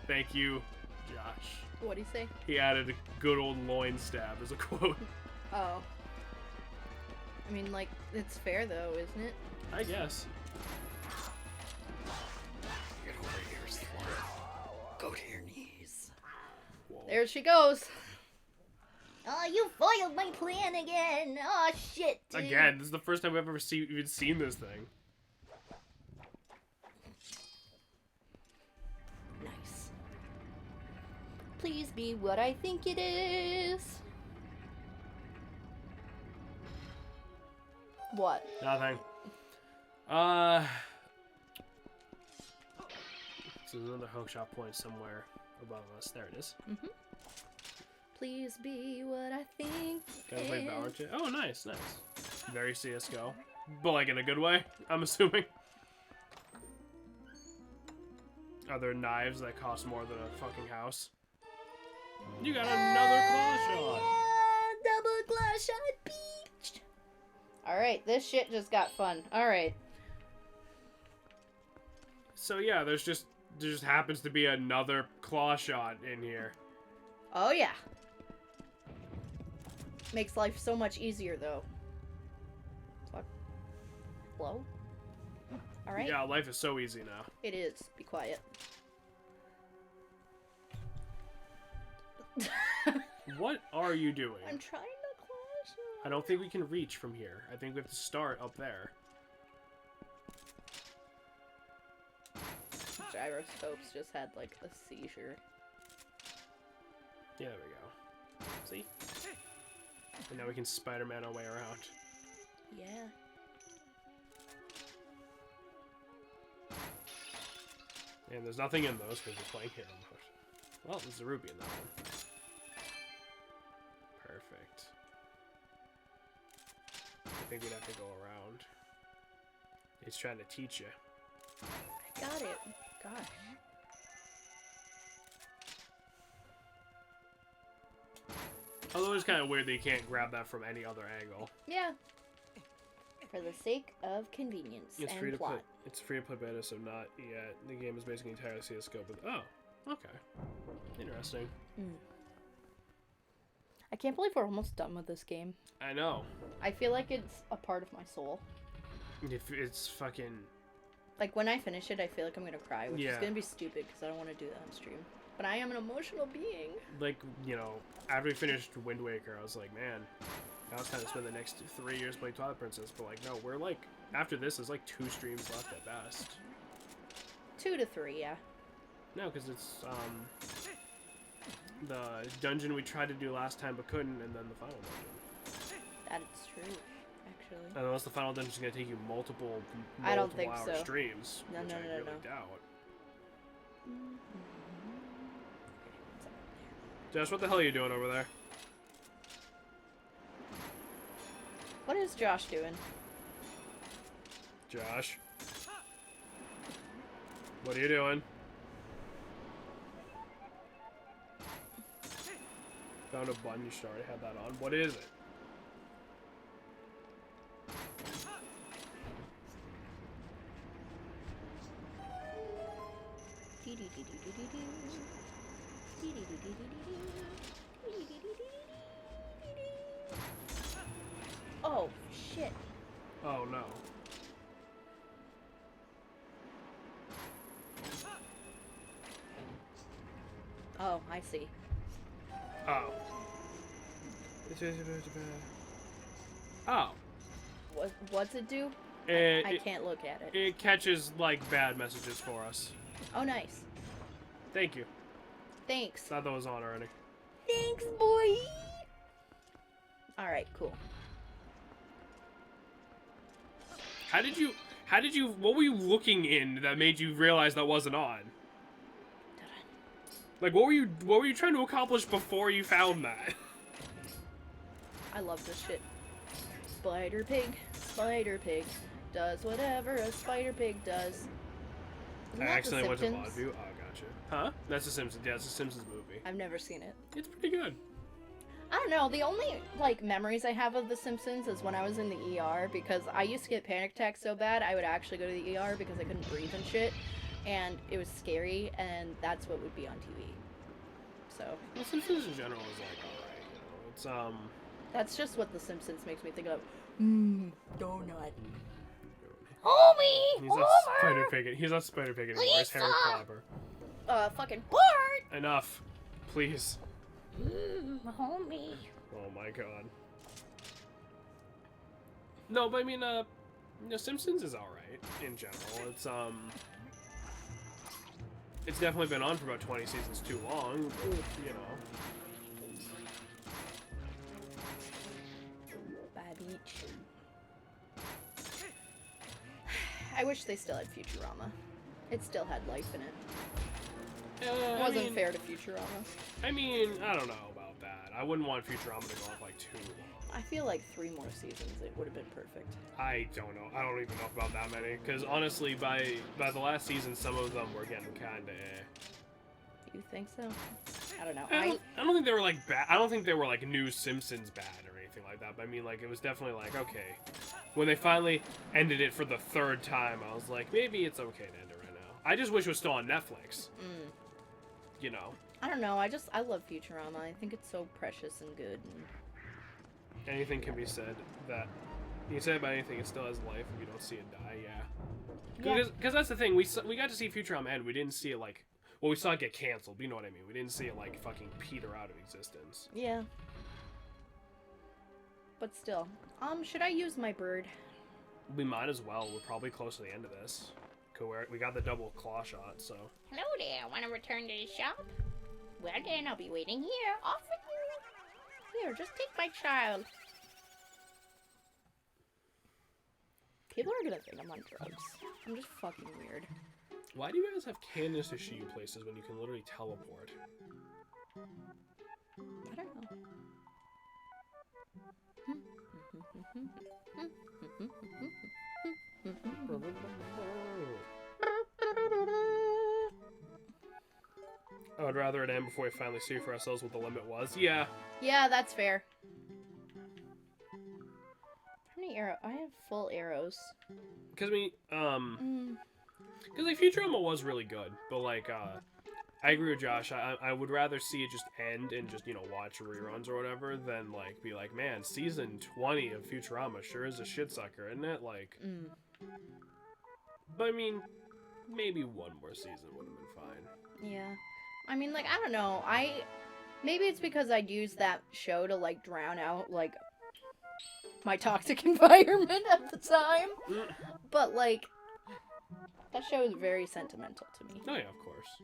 Thank you, Josh. What'd he say? He added a good old loin stab as a quote. Oh. I mean, like, it's fair, though, isn't it? I guess. Get over here, slut. Go to your knees. Whoa. There she goes. Oh, you foiled my plan again. Oh, shit, dude. Again, this is the first time I've ever even seen this thing. Nice. Please be what I think it is. What? Nothing. So there's another hookshot point somewhere above us. There it is. Mm-hmm. Please be what I think. Gotta play Valorant. Oh, nice, nice. Very CS:GO, but like in a good way, I'm assuming. Are there knives that cost more than a fucking house? You got another claw shot. Double claw shot, beach. All right, this shit just got fun. All right. So yeah, there's just there just happens to be another claw shot in here. Oh, yeah. Makes life so much easier, though. Fuck. Hello? Alright. Yeah, life is so easy now. It is. Be quiet. What are you doing? I'm trying to close you. I don't think we can reach from here. I think we have to start up there. Gyroscopes just had, like, a seizure. Yeah, there we go. See? And now we can Spider-Man our way around. Yeah. And there's nothing in those because we're playing hero mode. Well, there's a ruby in that one. Perfect. I think we'd have to go around. He's trying to teach you. I got it. Gosh. Although it's kind of weird that you can't grab that from any other angle. Yeah. For the sake of convenience It's and free to plot. play. It's free to play beta, so not yet. The game is basically entirely CS:GO. But oh, okay, interesting. I can't believe we're almost done with this game. I know. I feel like it's a part of my soul. If it's fucking. Like, when I finish it, I feel like I'm gonna cry, which is Yeah. gonna be stupid because I don't want to do that on stream. But I am an emotional being. Like, you know, after we finished Wind Waker, I was like, man, now it's time to spend the next 3 years playing Twilight Princess. But, like, no, we're like, after this, there's like 2 streams left at best. 2 to 3, yeah. No, because it's, the dungeon we tried to do last time but couldn't, and then the final dungeon. That's true, actually. Unless the final dungeon's gonna take you multiple I don't think hour so. streams, No, which no, I no, really no. doubt. Mm-hmm. Josh, what the hell are you doing over there? What is Josh doing? Josh? What are you doing? Found a button, you should already have that on. What is it? Oh, shit. Oh no. Oh, I see. Oh. Oh. What's it do? I It can't look at it. it catches like bad messages for us. Oh, nice. Thank you. Thanks. Thought that was on already. Thanks, boy. Alright, cool. How did you what were you looking in that made you realize that wasn't on? Like what were you trying to accomplish before you found that? I love this shit. Spider pig does whatever a spider pig does. Isn't I that The accidentally went to Simpsons? Vaudeville. Oh, gotcha. Huh? That's the Simpsons. Yeah, it's a Simpsons movie. I've never seen it. It's pretty good. I don't know. The only like memories I have of The Simpsons is when I was in the ER because I used to get panic attacks so bad I would actually go to the ER because I couldn't breathe and shit, and it was scary, and that's what would be on TV. So Well, Simpsons in general is like alright. You know, it's that's just what The Simpsons makes me think of. Donut. Homie! He's not Spider Pig. He's not Spider Pig anymore. He's Harry Lisa! Clobber. Fucking Bart! Enough, please. Homie. Oh my god. No, but I mean, you know, Simpsons is alright in general. It's definitely been on for about 20 seasons too long, but, you know. Bye, beach. I wish they still had Futurama. It still had life in it. It wasn't fair to Futurama. I mean, I don't know about that. I wouldn't want Futurama to go on for like too long. I feel like 3 more seasons, it would have been perfect. I don't know. I don't even know about that many. Because honestly, by the last season, some of them were getting kind of. You think so? I don't know. I don't think they were like bad. I don't think they were like new Simpsons bad or anything like that. But I mean, like it was definitely like okay. When they finally ended it for the 3rd time, I was like, maybe it's okay to end it right now. I just wish it was still on Netflix. You know. I don't know. I love Futurama. I think it's so precious and good. And... Anything can be said that you can say about anything, it still has life if you don't see it die. Yeah. Because that's the thing. We got to see Futurama end. We didn't see it like. Well, we saw it get canceled. You know what I mean? We didn't see it like fucking peter out of existence. Yeah. But still, should I use my bird? We might as well. We're probably close to the end of this. We got the double claw shot, so. Hello there. Want to return to the shop? Well then, I'll be waiting here. Off with you. Here, just take my child. People are gonna think I'm on drugs. I'm just fucking weird. Why do you guys have cannons to shoot you places when you can literally teleport? I don't know. I would rather it end before we finally see for ourselves what the limit was. Yeah. Yeah, that's fair. How many arrows? I have full arrows. Because because like Futurama was really good, but like I agree with Josh. I would rather see it just end and just, you know, watch reruns or whatever than like be like, man, season 20 of Futurama sure is a shit sucker, isn't it? Like, but I mean, maybe one more season would have been fine. Yeah. I mean, like, I don't know. Maybe it's because I'd use that show to, like, drown out, like, my toxic environment at the time. But, like, that show is very sentimental to me. Oh, yeah, of course.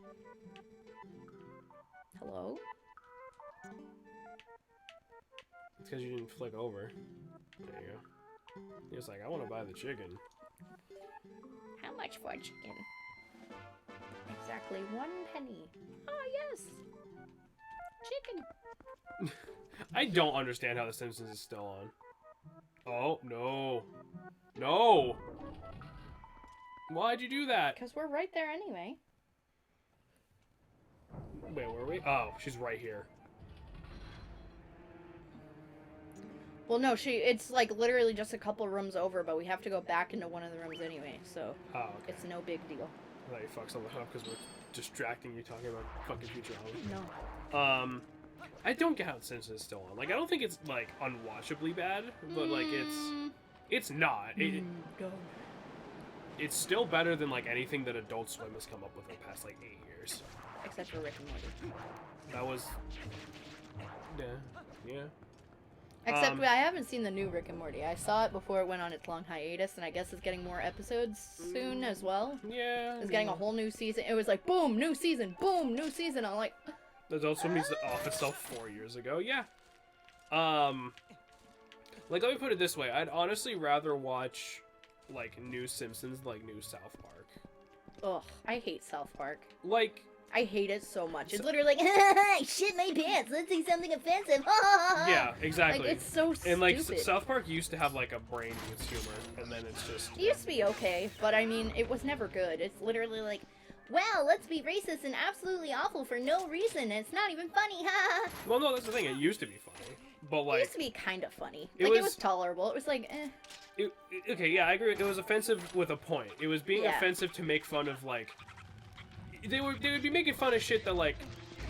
Hello? It's because you didn't flick over. There you go. He was like, I want to buy the chicken. How much for a chicken? Exactly 1 penny. Oh, yes. Chicken. I don't understand how The Simpsons is still on. Oh, no. No! Why'd you do that? Because we're right there anyway. Wait, were we? Oh, she's right here. Well, no, it's like literally just a couple rooms over, but we have to go back into one of the rooms anyway, so Oh, okay. it's no big deal. I thought you fucked something up because we're distracting you talking about fucking Futurama. No. I don't get how The Simpsons is still on. Like, I don't think it's, like, unwatchably bad, but, like, it's not. It's still better than, like, anything that Adult Swim has come up with in the past, like, 8 years. Except for Rick and Morty. That was... Yeah. Except I haven't seen the new Rick and Morty. I saw it before it went on its long hiatus, and I guess it's getting more episodes soon as well. Yeah. It's getting a whole new season. It was like, boom, new season, boom, new season. I'm like... Adult Swim used to off itself 4 years ago. Yeah. Like, let me put it this way. I'd honestly rather watch, like, new Simpsons than, like, new South Park. Ugh, I hate South Park. Like... I hate it so much. It's literally like, I shit my pants. Let's see something offensive. Yeah, exactly. Like, it's so stupid. And, like, South Park used to have, like, a brain with humor, and then it's just... It used to be okay, but, I mean, it was never good. It's literally like, wow, let's be racist and absolutely awful for no reason. It's not even funny, ha! Well, no, that's the thing. It used to be funny, but, like... It used to be kind of funny. Like, it was tolerable. It was like, eh. Okay, yeah, I agree. It was offensive with a point. It was being offensive to make fun of, like... They would be making fun of shit that, like,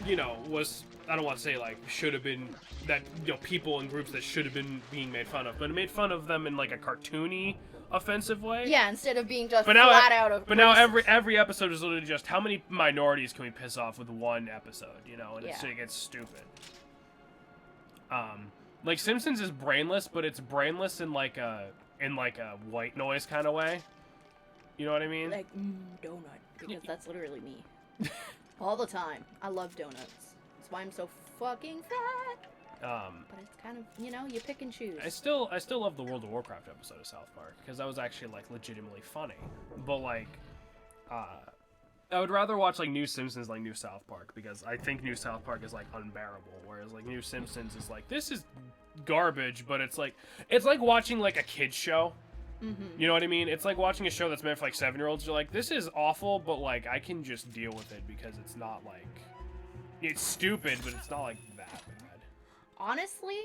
you know, was, I don't want to say, like, should have been, that, you know, people and groups that should have been being made fun of, but it made fun of them in, like, a cartoony, offensive way. Yeah, instead of being just flat out of... But now every episode is literally just, how many minorities can we piss off with one episode, you know, and it gets stupid. Like, Simpsons is brainless, but it's brainless in, like, a white noise kind of way. You know what I mean? Like, donut. Because that's literally me. All the time. I love donuts. That's why I'm so fucking fat. But it's kind of, you know, you pick and choose. I still love the World of Warcraft episode of South Park, because that was actually, like, legitimately funny. But, like, I would rather watch, like, new Simpsons like new South Park, because I think new South Park is, like, unbearable, whereas, like, new Simpsons is, like, this is garbage, but it's like watching, like, a kid's show. You know what I mean? It's like watching a show that's meant for, like, 7-year-olds. You're like, this is awful, but, like, I can just deal with it because it's not, like... It's stupid, but it's not, like, that bad. Honestly,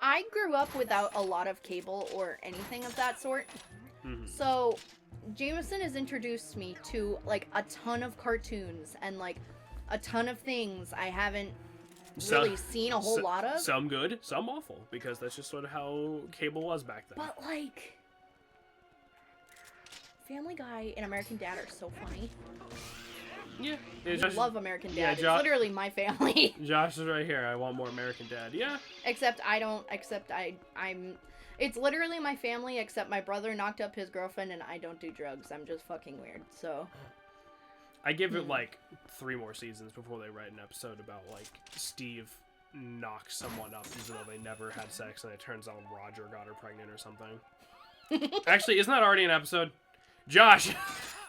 I grew up without a lot of cable or anything of that sort. So, Jameson has introduced me to, like, a ton of cartoons and, like, a ton of things I haven't really seen a whole lot of. Some good, some awful, because that's just sort of how cable was back then. But, like, Family Guy and American Dad are so funny. Yeah. I love American Dad. Yeah, It's literally my family. Josh is right here. I want more American Dad. Yeah. I'm... It's literally my family, except my brother knocked up his girlfriend and I don't do drugs. I'm just fucking weird, so... I give it, like, 3 more seasons before they write an episode about, like, Steve knocks someone up even though they never had sex and it turns out Roger got her pregnant or something. Actually, isn't that already an episode? Josh!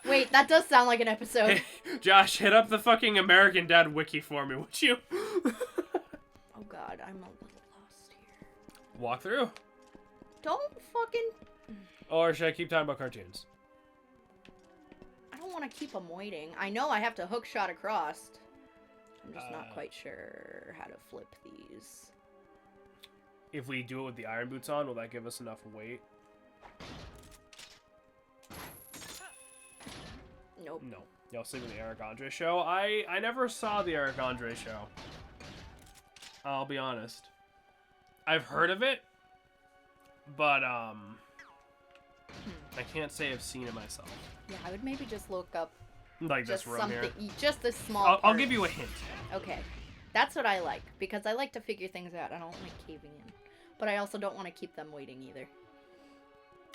Wait, that does sound like an episode. Hey, Josh, hit up the fucking American Dad wiki for me, would you? Oh god, I'm a little lost here. Walk through. Don't fucking... Or should I keep talking about cartoons? I don't want to keep them waiting. I know I have to hook shot across. I'm just not quite sure how to flip these. If we do it with the iron boots on, will that give us enough weight? Nope. No. Y'all see with the Eric Andre show? I never saw the Eric Andre show. I'll be honest. I've heard of it, but I can't say I've seen it myself. Yeah, I would maybe just look up Like just this room here. just a small I'll give you a hint. Okay. That's what I like, because I like to figure things out. I don't like caving in. But I also don't want to keep them waiting either.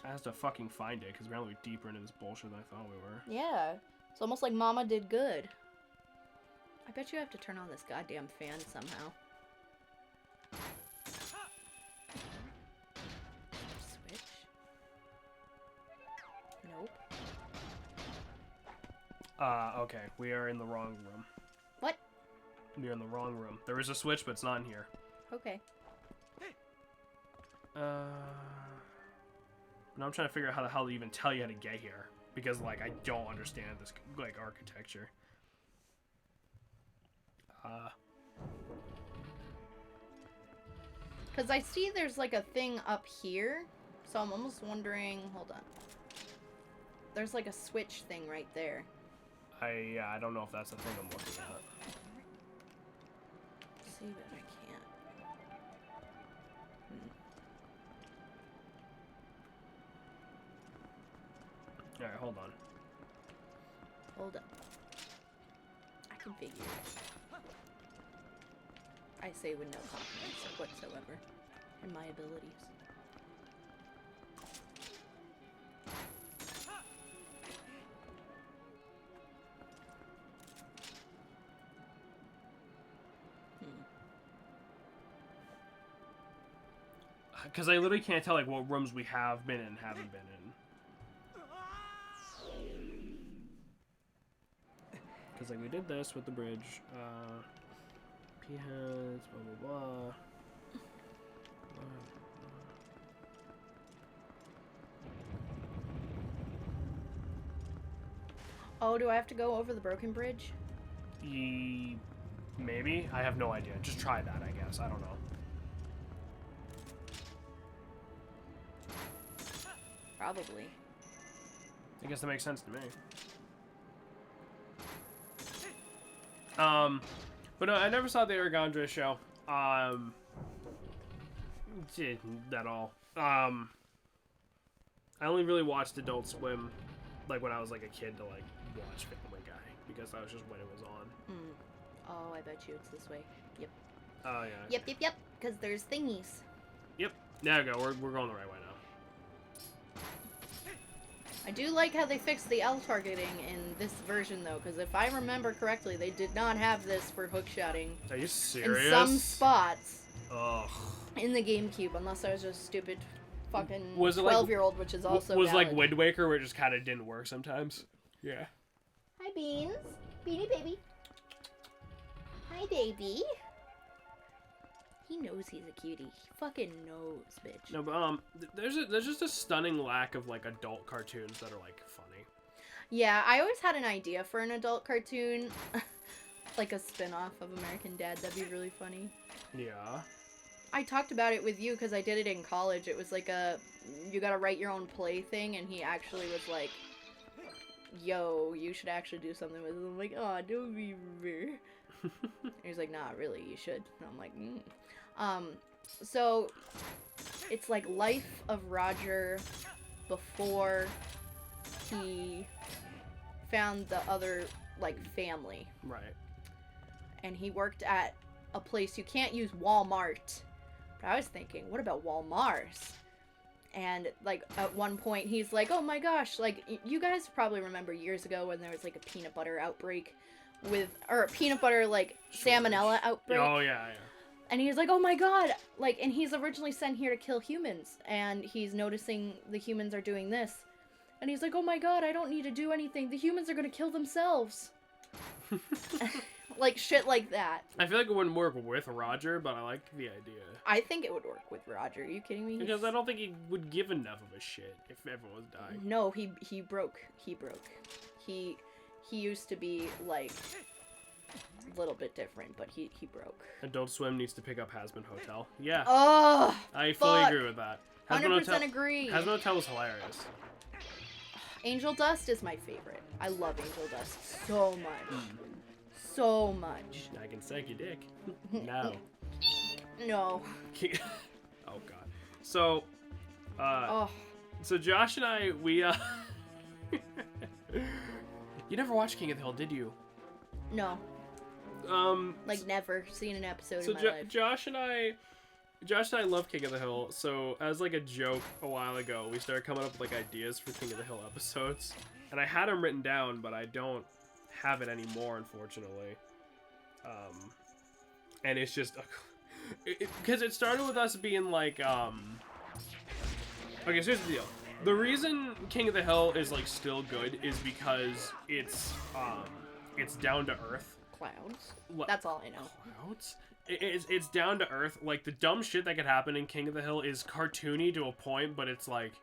I have to fucking find it, because we're only deeper into this bullshit than I thought we were. Yeah. It's almost like Mama did good. I bet you have to turn on this goddamn fan somehow. Switch. Nope. Okay. We are in the wrong room. What? We are in the wrong room. There is a switch, but it's not in here. Okay. Now I'm trying to figure out how the hell to even tell you how to get here. Because, like, I don't understand this, like, architecture. Because I see there's, like, a thing up here. So I'm almost wondering... Hold on. There's, like, a switch thing right there. I don't know if that's the thing I'm looking at. See, but I can't. Alright, hold on. Hold up. I can figure it. I say with no confidence whatsoever in my abilities. Because I literally can't tell, like, what rooms we have been in and haven't been in. Because, like, we did this with the bridge. P-heads, blah, blah, blah. Oh, do I have to go over the broken bridge? Maybe? I have no idea. Just try that, I guess. I don't know. Probably. I guess that makes sense to me. But no, I never saw the Eric Andre show. Didn't at all. I only really watched Adult Swim, like, when I was, like, a kid to, like, watch Family Guy, because that was just when it was on. Oh, I bet you it's this way. Yep. Oh, yeah. Yep. Because there's thingies. Yep. There we go. We're going the right way now. I do like how they fixed the L targeting in this version, though, because if I remember correctly, they did not have this for hookshotting. Are you serious? In some spots. Ugh. In the GameCube, unless I was just stupid fucking Was it 12-year-old, which is also was valid. like Wind Waker, where it just kind of didn't work sometimes? Yeah. Hi, Beans. Beanie baby. Hi, baby. He knows he's a cutie. He fucking knows, bitch. No, but there's just a stunning lack of, like, adult cartoons that are, like, funny. Yeah, I always had an idea for an adult cartoon. Like a spin-off of American Dad. That'd be really funny. Yeah. I talked about it with you because I did it in college. It was like a, you gotta write your own play thing, and he actually was like, yo, you should actually do something with it. I'm like, oh, don't be rude. He's like, nah, really, you should. And I'm like, so it's like life of Roger before he found the other, like, family. Right. And he worked at a place you can't use Walmart. But I was thinking, what about Walmart? And, like, at one point, he's like, oh my gosh, like, you guys probably remember years ago when there was, like, a peanut butter outbreak or a peanut butter, like, salmonella outbreak. Oh, yeah. And he's like, oh my god, like, and he's originally sent here to kill humans, and he's noticing the humans are doing this. And he's like, oh my god, I don't need to do anything, the humans are gonna kill themselves. Like, shit like that. I feel like it wouldn't work with Roger, but I like the idea. I think it would work with Roger, are you kidding me? Because I don't think he would give enough of a shit if everyone was dying. No, he broke. He used to be, like, a little bit different, but he broke. Adult Swim needs to pick up Hazbin Hotel. Yeah. Oh, I fully fuck. agree with that. 100% agree. Hazbin Hotel was hilarious. Angel Dust is my favorite. I love Angel Dust so much. So much. I can suck your dick. No. No. Oh god. So, so Josh and I, we you never watched King of the Hill, did you? No. Like, never seen an episode so in my life. Josh and I love King of the Hill. So as like a joke a while ago, we started coming up with like ideas for King of the Hill episodes, and I had them written down, but I don't have it anymore, unfortunately. And it's just because it started with us being like, okay, so here's the deal. The reason King of the Hill is like still good is because it's down to earth. Clowns. That's all I know. Clouds? It's down to earth. Like, the dumb shit that could happen in King of the Hill is cartoony to a point, but it's like,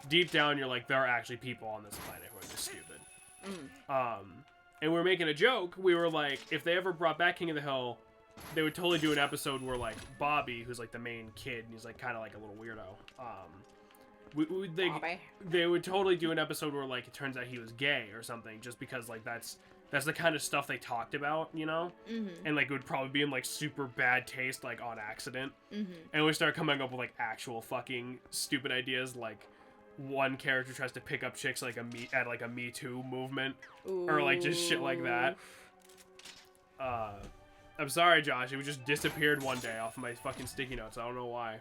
deep down, you're like, there are actually people on this planet who are just stupid. And we were making a joke. We were like, if they ever brought back King of the Hill, they would totally do an episode where, like, Bobby, who's like the main kid, and he's like kind of like a little weirdo. They would totally do an episode where, like, it turns out he was gay or something, just because, like, that's the kind of stuff they talked about, you know? And, like, it would probably be in, like, super bad taste, like, on accident. And we started coming up with, like, actual fucking stupid ideas, like, one character tries to pick up chicks, like, at a Me Too movement. Ooh. Or, like, just shit like that. I'm sorry, Josh, it just disappeared one day off my fucking sticky notes. I don't know why.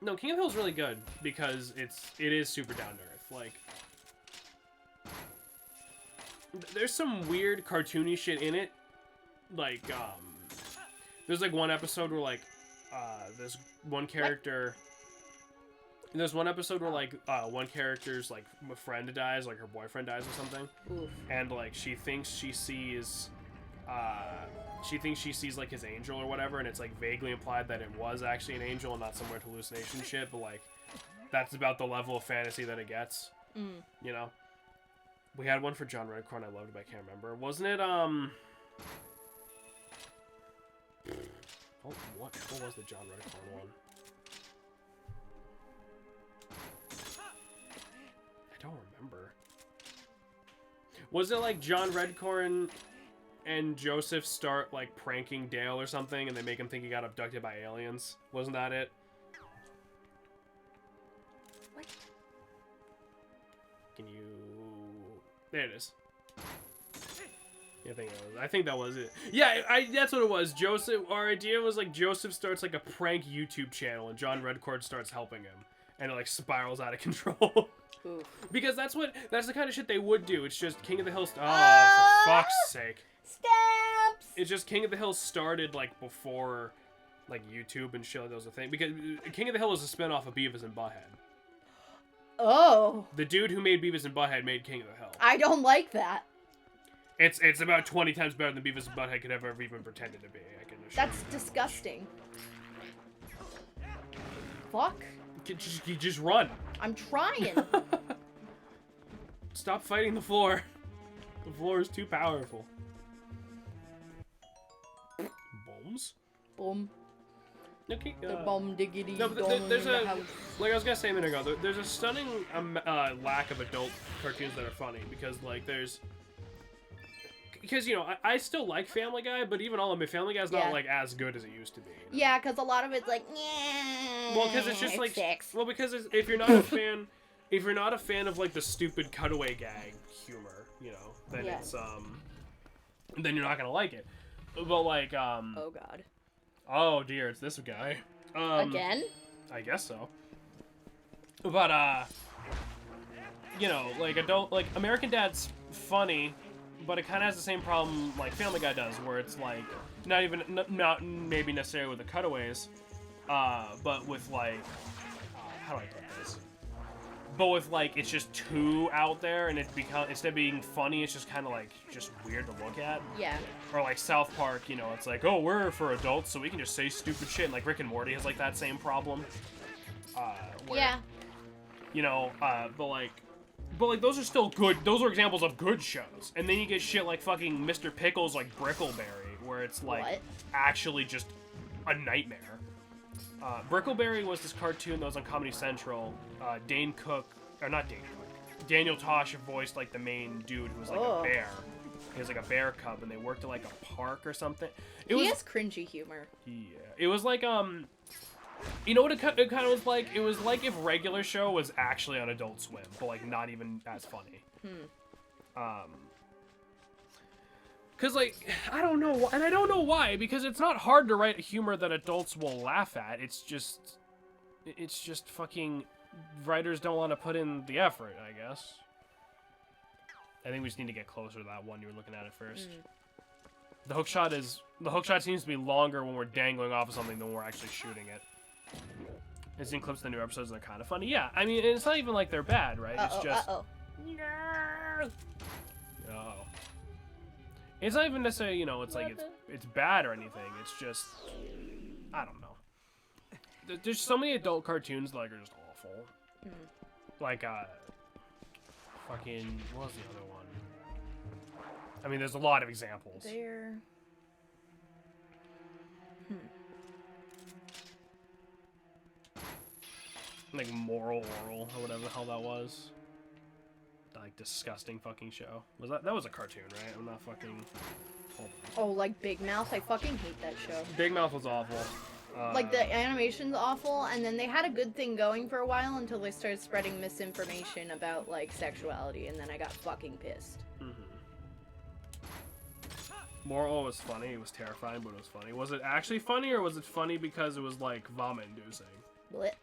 No, King of the Hill is really good because it is super down to earth. Like, there's some weird cartoony shit in it. Like, there's like one episode where like, there's one character. There's one episode where like, one character's like friend dies, like her boyfriend dies or something, and like she thinks she sees like his angel or whatever, and it's like vaguely implied that it was actually an angel and not some weird hallucination shit, but like that's about the level of fantasy that it gets. You know? We had one for John Redcorn I loved, but I can't remember. Wasn't it what was the John Redcorn one? I don't remember. Was it like John Redcorn and Joseph start like pranking Dale or something, and they make him think he got abducted by aliens? Wasn't that it? What? Can you? There it is. Yeah, I think that was it. Yeah, that's what it was. Joseph. Our idea was like Joseph starts like a prank YouTube channel, and John Redcord starts helping him, and it like spirals out of control. Because that's the kind of shit they would do. It's just King of the Hill. Oh, for fuck's sake. Stamps! It's just King of the Hill started like before like YouTube and shit like that was a thing. Because King of the Hill is a spinoff of Beavis and Butthead. Oh. The dude who made Beavis and Butthead made King of the Hill. I don't like that. It's about 20 times better than Beavis and Butthead could ever even pretended to be. I can assure That's disgusting. Fuck. You just run. I'm trying. Stop fighting the floor. The floor is too powerful. Bombs? Boom. Okay, The bomb diggity no, dong but there's in the a house. like I was gonna say a minute ago. There's a stunning lack of adult cartoons that are funny because like because you know I still like Family Guy, but even all of it, Family Guy's not Yeah. like as good as it used to be. You know? Yeah, because a lot of it's like, yeah. Well, because it's just like sucks. well, because if you're not a fan, if you're not a fan of like the stupid cutaway gag humor, you know, then Yeah. it's then you're not gonna like it. But like Oh god. oh dear, it's this guy. Again? I guess so. But you know, like American Dad's funny, but it kind of has the same problem like Family Guy does, where it's like not maybe necessarily with the cutaways, but with like how do I put this? But with like it's just too out there, and it instead of being funny, it's just kind of like just weird to look at. Yeah. Or like South Park, you know, it's like, oh, we're for adults, so we can just say stupid shit. And like Rick and Morty has like that same problem. Where, Yeah. You know, but like those are still good. Those are examples of good shows. And then you get shit like fucking Mr. Pickles, like Brickleberry, where it's like What? actually just a nightmare. Brickleberry was this cartoon that was on Comedy Central. Dane Cook, or not Dane Cook, Daniel Tosh voiced like the main dude who was like Oh. a bear. He was like a bear cub, and they worked at like a park or something. He has cringy humor. Yeah, it was like you know what it kind of was like? It was like if Regular Show was actually on Adult Swim, but like not even as funny. Cause like I don't know, and I don't know why, because it's not hard to write humor that adults will laugh at. It's just fucking writers don't want to put in the effort, I guess. I think we just need to get closer to that one you were looking at first. The hook shot seems to be longer when we're dangling off of something than when we're actually shooting it. I've seen clips of the new episodes and they're kind of funny. Yeah, I mean, it's not even like they're bad, right? It's just... Uh-oh. Oh. It's not even necessarily, you know, it's like it's bad or anything. It's just... I don't know. There's so many adult cartoons that like, are just awful. Like, fucking... What was the other one? I mean, there's a lot of examples. There. Like Moral Oral or whatever the hell that was. That, like disgusting fucking show. That was a cartoon, right? I'm not fucking. Oh, like Big Mouth. I fucking hate that show. Big Mouth was awful. Like the animation's awful, and then they had a good thing going for a while until they started spreading misinformation about like sexuality, and then I got fucking pissed. Moral was funny. It was terrifying, but it was funny. Was it actually funny, or was it funny because it was like vomit-inducing? Blit.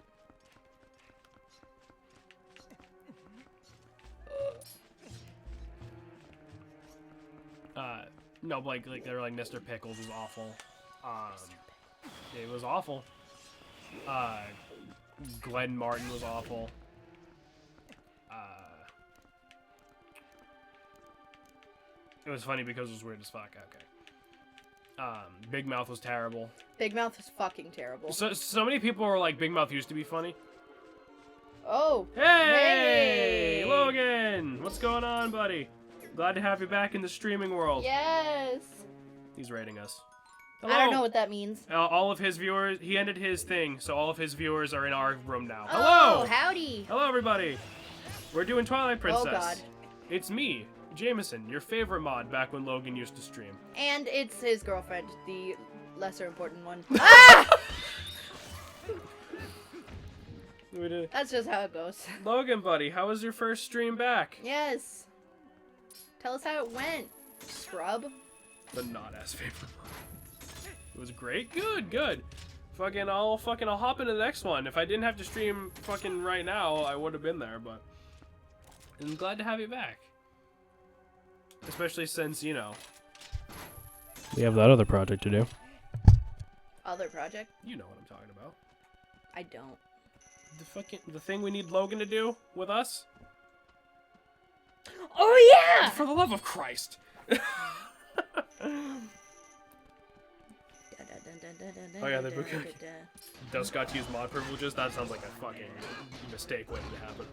No, like they were like Mr. Pickles was awful. It was awful. Glenn Martin was awful. It was funny because it was weird as fuck. Okay. Big Mouth was terrible. Big Mouth is fucking terrible. So many people were like, Big Mouth used to be funny. Oh. Hey, Logan! What's going on, buddy? Glad to have you back in the streaming world. Yes. He's rating us. I don't know what that means. All of his viewers, he ended his thing, so all of his viewers are in our room now. Oh, Hello! howdy. Hello, everybody! We're doing Twilight Princess. Oh, God. It's me, Jameson, your favorite mod back when Logan used to stream. And it's his girlfriend, the lesser important one. Ah! That's just how it goes. Logan, buddy, how was your first stream back? Yes. Tell us how it went, scrub. The not-ass favorite mod. It was great? Good. I'll hop into the next one. If I didn't have to stream fucking right now, I would have been there, but I'm glad to have you back. Especially since, you know, we have that other project to do. Other project? You know what I'm talking about. I don't. The thing we need Logan to do with us? Oh, yeah! For the love of Christ. Oh yeah, the book does got to use mod privileges. That sounds like a fucking mistake waiting to happen.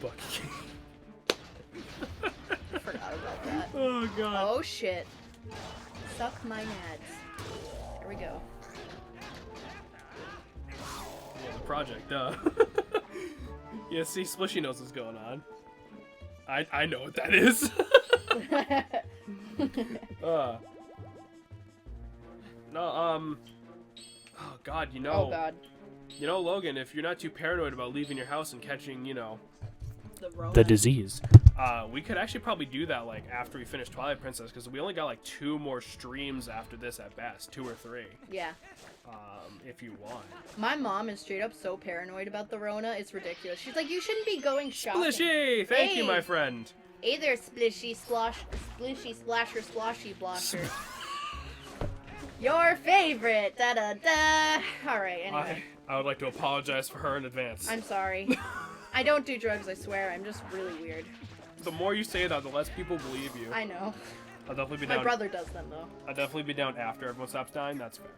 Bucky. Forgot about that. Oh god. Oh shit. Suck my nads. There we go. Yeah, the project, Yeah, see, Splishy knows what's going on. I know what that is. No, oh god, you know. Oh god. You know, Logan, if you're not too paranoid about leaving your house and catching, you know, Rona. the disease, we could actually probably do that, like, after we finish Twilight Princess, because we only got, like, 2 more streams after this at best. 2 or 3. Yeah. If you want. My mom is straight up so paranoid about the Rona, it's ridiculous. She's like, you shouldn't be going shopping. Splishy! Thank you, Hey. my friend. Hey there, Splishy Splasher, Sloshy Blosher. Your favorite! Da-da-da! Alright, anyway. I would like to apologize for her in advance. I'm sorry. I don't do drugs, I swear. I'm just really weird. The more you say that, the less people believe you. I know. I'll definitely be My down. brother does them, though. I'll definitely be down after everyone stops dying. That's fair.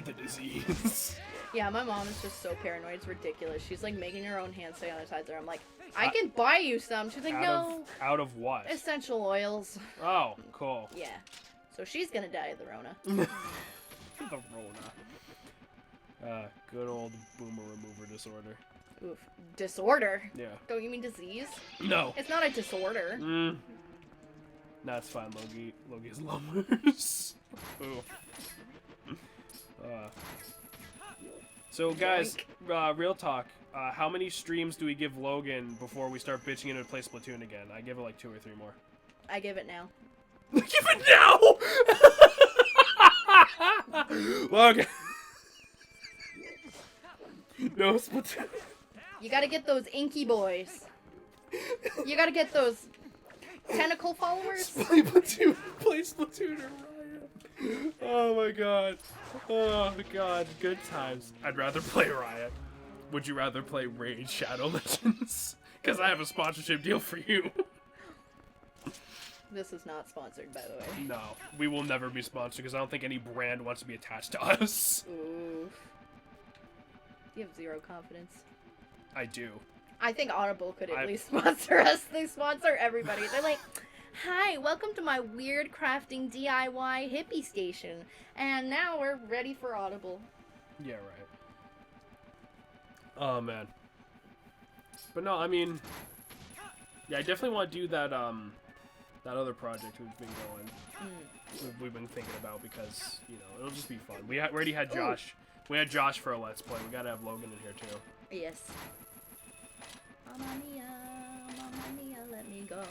The disease. Yeah, my mom is just so paranoid. It's ridiculous. She's like making her own hand sanitizer. I'm like, I can buy you some. She's like, no. Out of what? Essential oils. Oh, cool. Yeah. So she's gonna die of the Rona. The Rona. Good old boomer remover disorder. Oof. Disorder? Yeah. Don't you mean disease? No. It's not a disorder. That's fine, Logie. Logie's lumbers. Oof. So guys, real talk. How many streams do we give Logan before we start bitching him to play Splatoon again? I give it like 2 or 3 more. I give it now. Give it now! Logan. No Splatoon. You gotta get those inky boys. You gotta get those tentacle followers. Play Splatoon or Riot. Oh my god. Oh god, good times. I'd rather play Riot. Would you rather play Raid Shadow Legends? Because I have a sponsorship deal for you. This is not sponsored, by the way. No, we will never be sponsored because I don't think any brand wants to be attached to us. Oof. You have 0 confidence. I do. I think Audible could at least sponsor us. They sponsor everybody. They're like, hi, welcome to my weird crafting DIY hippie station. And now we're ready for Audible. Yeah, right. Oh, man. But no, I mean, yeah, I definitely want to do that, that other project we've been going, we've been thinking about because, you know, it'll just be fun. We already had Josh. Ooh. We had Josh for a Let's Play. We gotta have Logan in here, too. Yes. Mamma mia, let me go.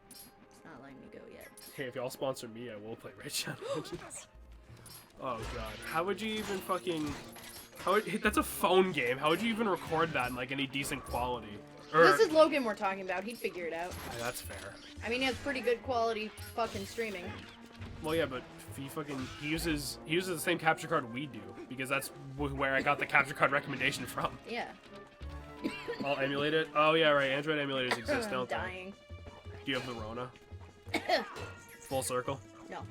It's not letting me go yet. Hey, if y'all sponsor me, I will play Raid Shadow Legends. Oh, God. How would you even fucking... that's a phone game. How would you even record that in, like, any decent quality? This is Logan we're talking about. He'd figure it out. That's fair. I mean, he has pretty good quality fucking streaming. Well, yeah, but he uses the same capture card we do because that's where I got the capture card recommendation from. Yeah. I'll emulate it. Oh yeah, right. Android emulators exist, don't they? Dying. Do you have the Rona? Full circle. No.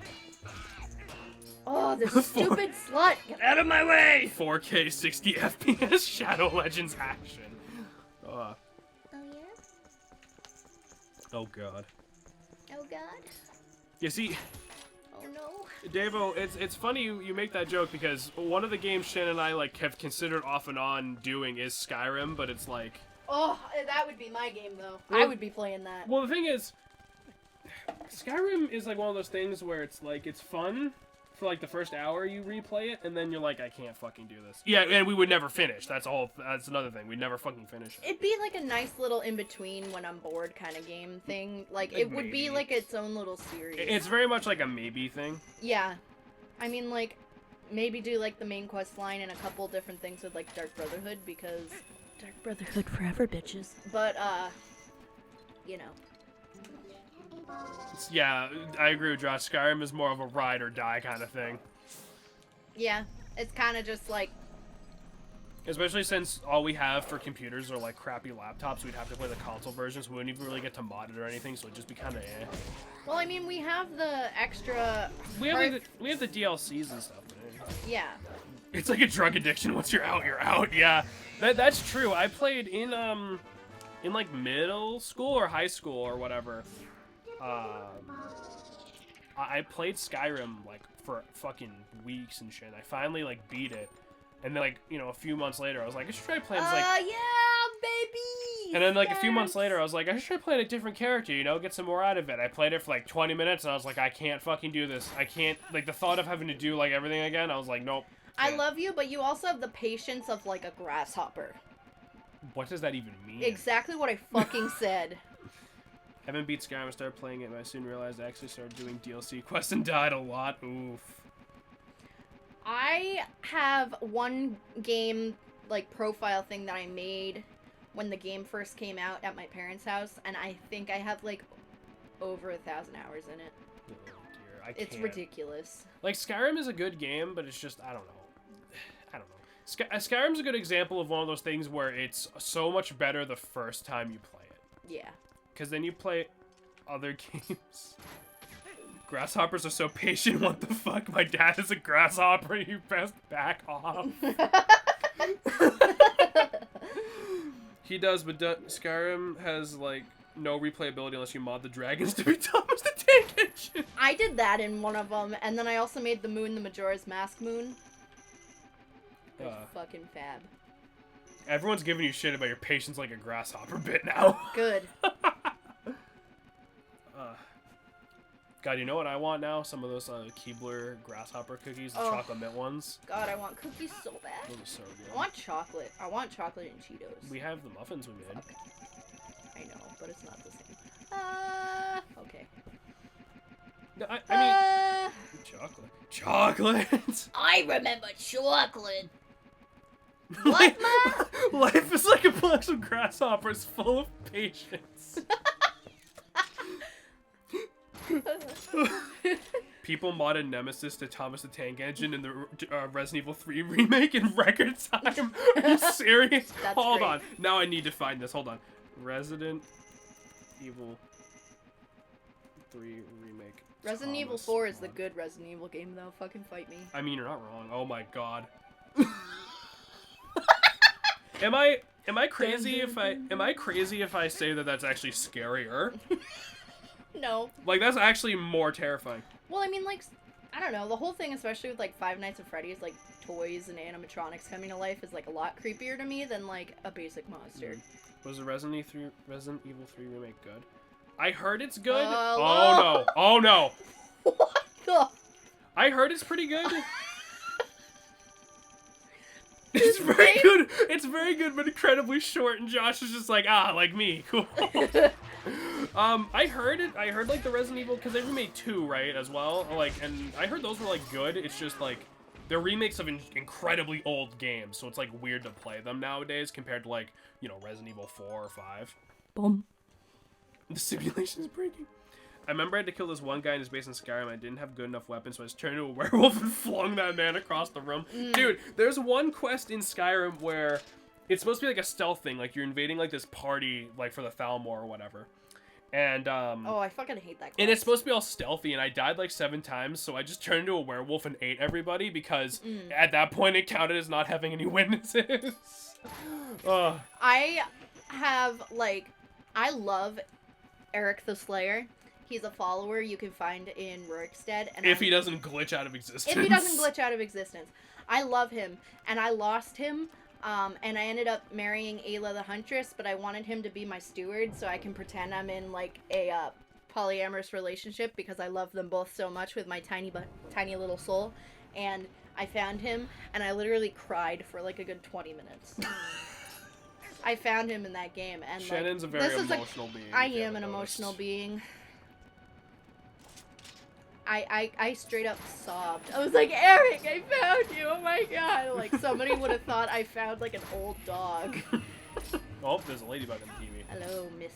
Oh, this stupid slut! Get out of my way! 4K 60 FPS Shadow Legends action. Oh yeah. Oh god. Oh god. You see. Oh no. Davo, it's funny you make that joke because one of the games Shannon and I like have considered off and on doing is Skyrim, but it's like... Oh, that would be my game though. Well, I would be playing that. Well, the thing is, Skyrim is like one of those things where it's like, it's fun for like the first hour you replay it, and then you're like, I can't fucking do this. Yeah, and we would never finish. That's another thing. We'd never fucking finish it. It'd be like a nice little in-between when I'm bored kind of game thing. Like, it would be like its own little series. It's very much like a maybe thing. Yeah. I mean, like, maybe do like the main quest line and a couple different things with like Dark Brotherhood, because Dark Brotherhood forever, bitches. But, you know. Yeah, I agree with Josh. Skyrim is more of a ride or die kind of thing. Yeah, it's kind of just like... Especially since all we have for computers are like crappy laptops, we'd have to play the console versions. We wouldn't even really get to mod it or anything, so it'd just be kind of eh. Well, I mean, we have the extra... We have the DLCs and stuff. Yeah. It's like a drug addiction. Once you're out, you're out. Yeah, that's true. I played in like middle school or high school or whatever. I played Skyrim like for fucking weeks and shit. I finally like beat it, and then like a few months later, I was like, I should try playing this, like. Yeah, baby. And then like a few months later, I was like, I should try playing a different character, get some more out of it. I played it for like 20 minutes, and I was like, I can't fucking do this. I can't, like the thought of having to do like everything again. I was like, nope. I love you, but you also have the patience of like a grasshopper. What does that even mean? Exactly what I fucking said. I haven't beat Skyrim. I started playing it, but I soon realized I actually started doing DLC quests and died a lot. Oof. I have one game, like, profile thing that I made when the game first came out at my parents' house, and I think I have, like, over 1,000 hours in it. Oh, dear. I It's can't. ridiculous. Like, Skyrim is a good game, but it's just, I don't know. Skyrim's a good example of one of those things where it's so much better the first time you play it. Yeah. Because then you play other games. Grasshoppers are so patient, what the fuck? My dad is a grasshopper, you best back off. He does, but Skyrim has, like, no replayability unless you mod the dragons to be Thomas the Tank Engine. I did that in one of them, and then I also made the moon the Majora's Mask moon. It was fucking fab. Everyone's giving you shit about your patience like a grasshopper bit now. Good. God, you know what I want now? Some of those Keebler grasshopper cookies, the chocolate mint ones. God, I want cookies so bad. Those are so good. I want chocolate. I want chocolate and Cheetos. We have the muffins we made. Okay. I know, but it's not the same. Okay. No, I mean, chocolate. Chocolate! I remember chocolate. What, Ma? Life is like a box of grasshoppers full of patience. People modded Nemesis to Thomas the Tank Engine in the Resident Evil 3 remake in record time. Are you serious? That's Hold great. on. Now I need to find this. Hold on. Resident Evil 3 remake. Resident Evil Thomas 4 is the mod. good Resident Evil game, though. Fucking fight me. I mean, you're not wrong. Oh my god. Am I crazy if I say that that's actually scarier? No. Like, that's actually more terrifying. Well, I mean, like, I don't know. The whole thing, especially with, like, Five Nights at Freddy's, like, toys and animatronics coming to life is, like, a lot creepier to me than, like, a basic monster. Was the Resident Evil 3 remake good? I heard it's good. Hello? Oh no. Oh no. What the? I heard it's pretty good. It's very good. It's very good, but incredibly short. And Josh is just like, like me, cool. I heard like the Resident Evil, because they remade 2, right, as well. Like, and I heard those were like good. It's just like they're remakes of incredibly old games, so it's like weird to play them nowadays compared to like Resident Evil 4 or 5. Boom. The simulation is breaking. I remember I had to kill this one guy in his base in Skyrim. I didn't have good enough weapons, so I just turned into a werewolf and flung that man across the room. Dude, there's one quest in Skyrim where it's supposed to be like a stealth thing. Like, you're invading, like, this party, like, for the Thalmor or whatever. And, Oh, I fucking hate that quest. and it's supposed to be all stealthy, and I died, like, 7 times, so I just turned into a werewolf and ate everybody, because at that point it counted as not having any witnesses. I have, like, I love Eric the Slayer. He's a follower you can find in Rorikstead. And If he doesn't glitch out of existence. If he doesn't glitch out of existence. I love him, and I lost him, and I ended up marrying Ayla the Huntress, but I wanted him to be my steward so I can pretend I'm in, like, a polyamorous relationship because I love them both so much with my tiny little soul. And I found him, and I literally cried for, like, a good 20 minutes. I found him in that game, and Shannon's like, a very emotional being. I am an emotional being. I straight up sobbed. I was like, Eric, I found you! Oh my god! Like, somebody would have thought I found, like, an old dog. Oh, there's a ladybug in the TV. Hello, miss.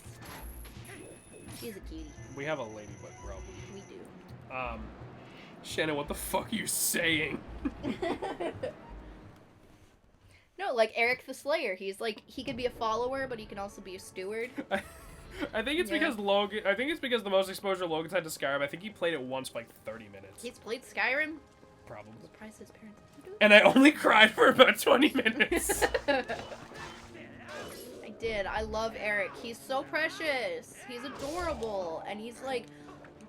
She's a cutie. We have a ladybug problem. We do. Shannon, what the fuck are you saying? No, like, Eric the Slayer. He's, like, he could be a follower, but he can also be a steward. I think it's because Logan. I think it's because the most exposure Logan's had to Skyrim. I think he played it once for like 30 minutes. He's played Skyrim? Probably. Surprised his parents didn't do it. And I only cried for about 20 minutes. I did. I love Eric. He's so precious. He's adorable. And he's, like,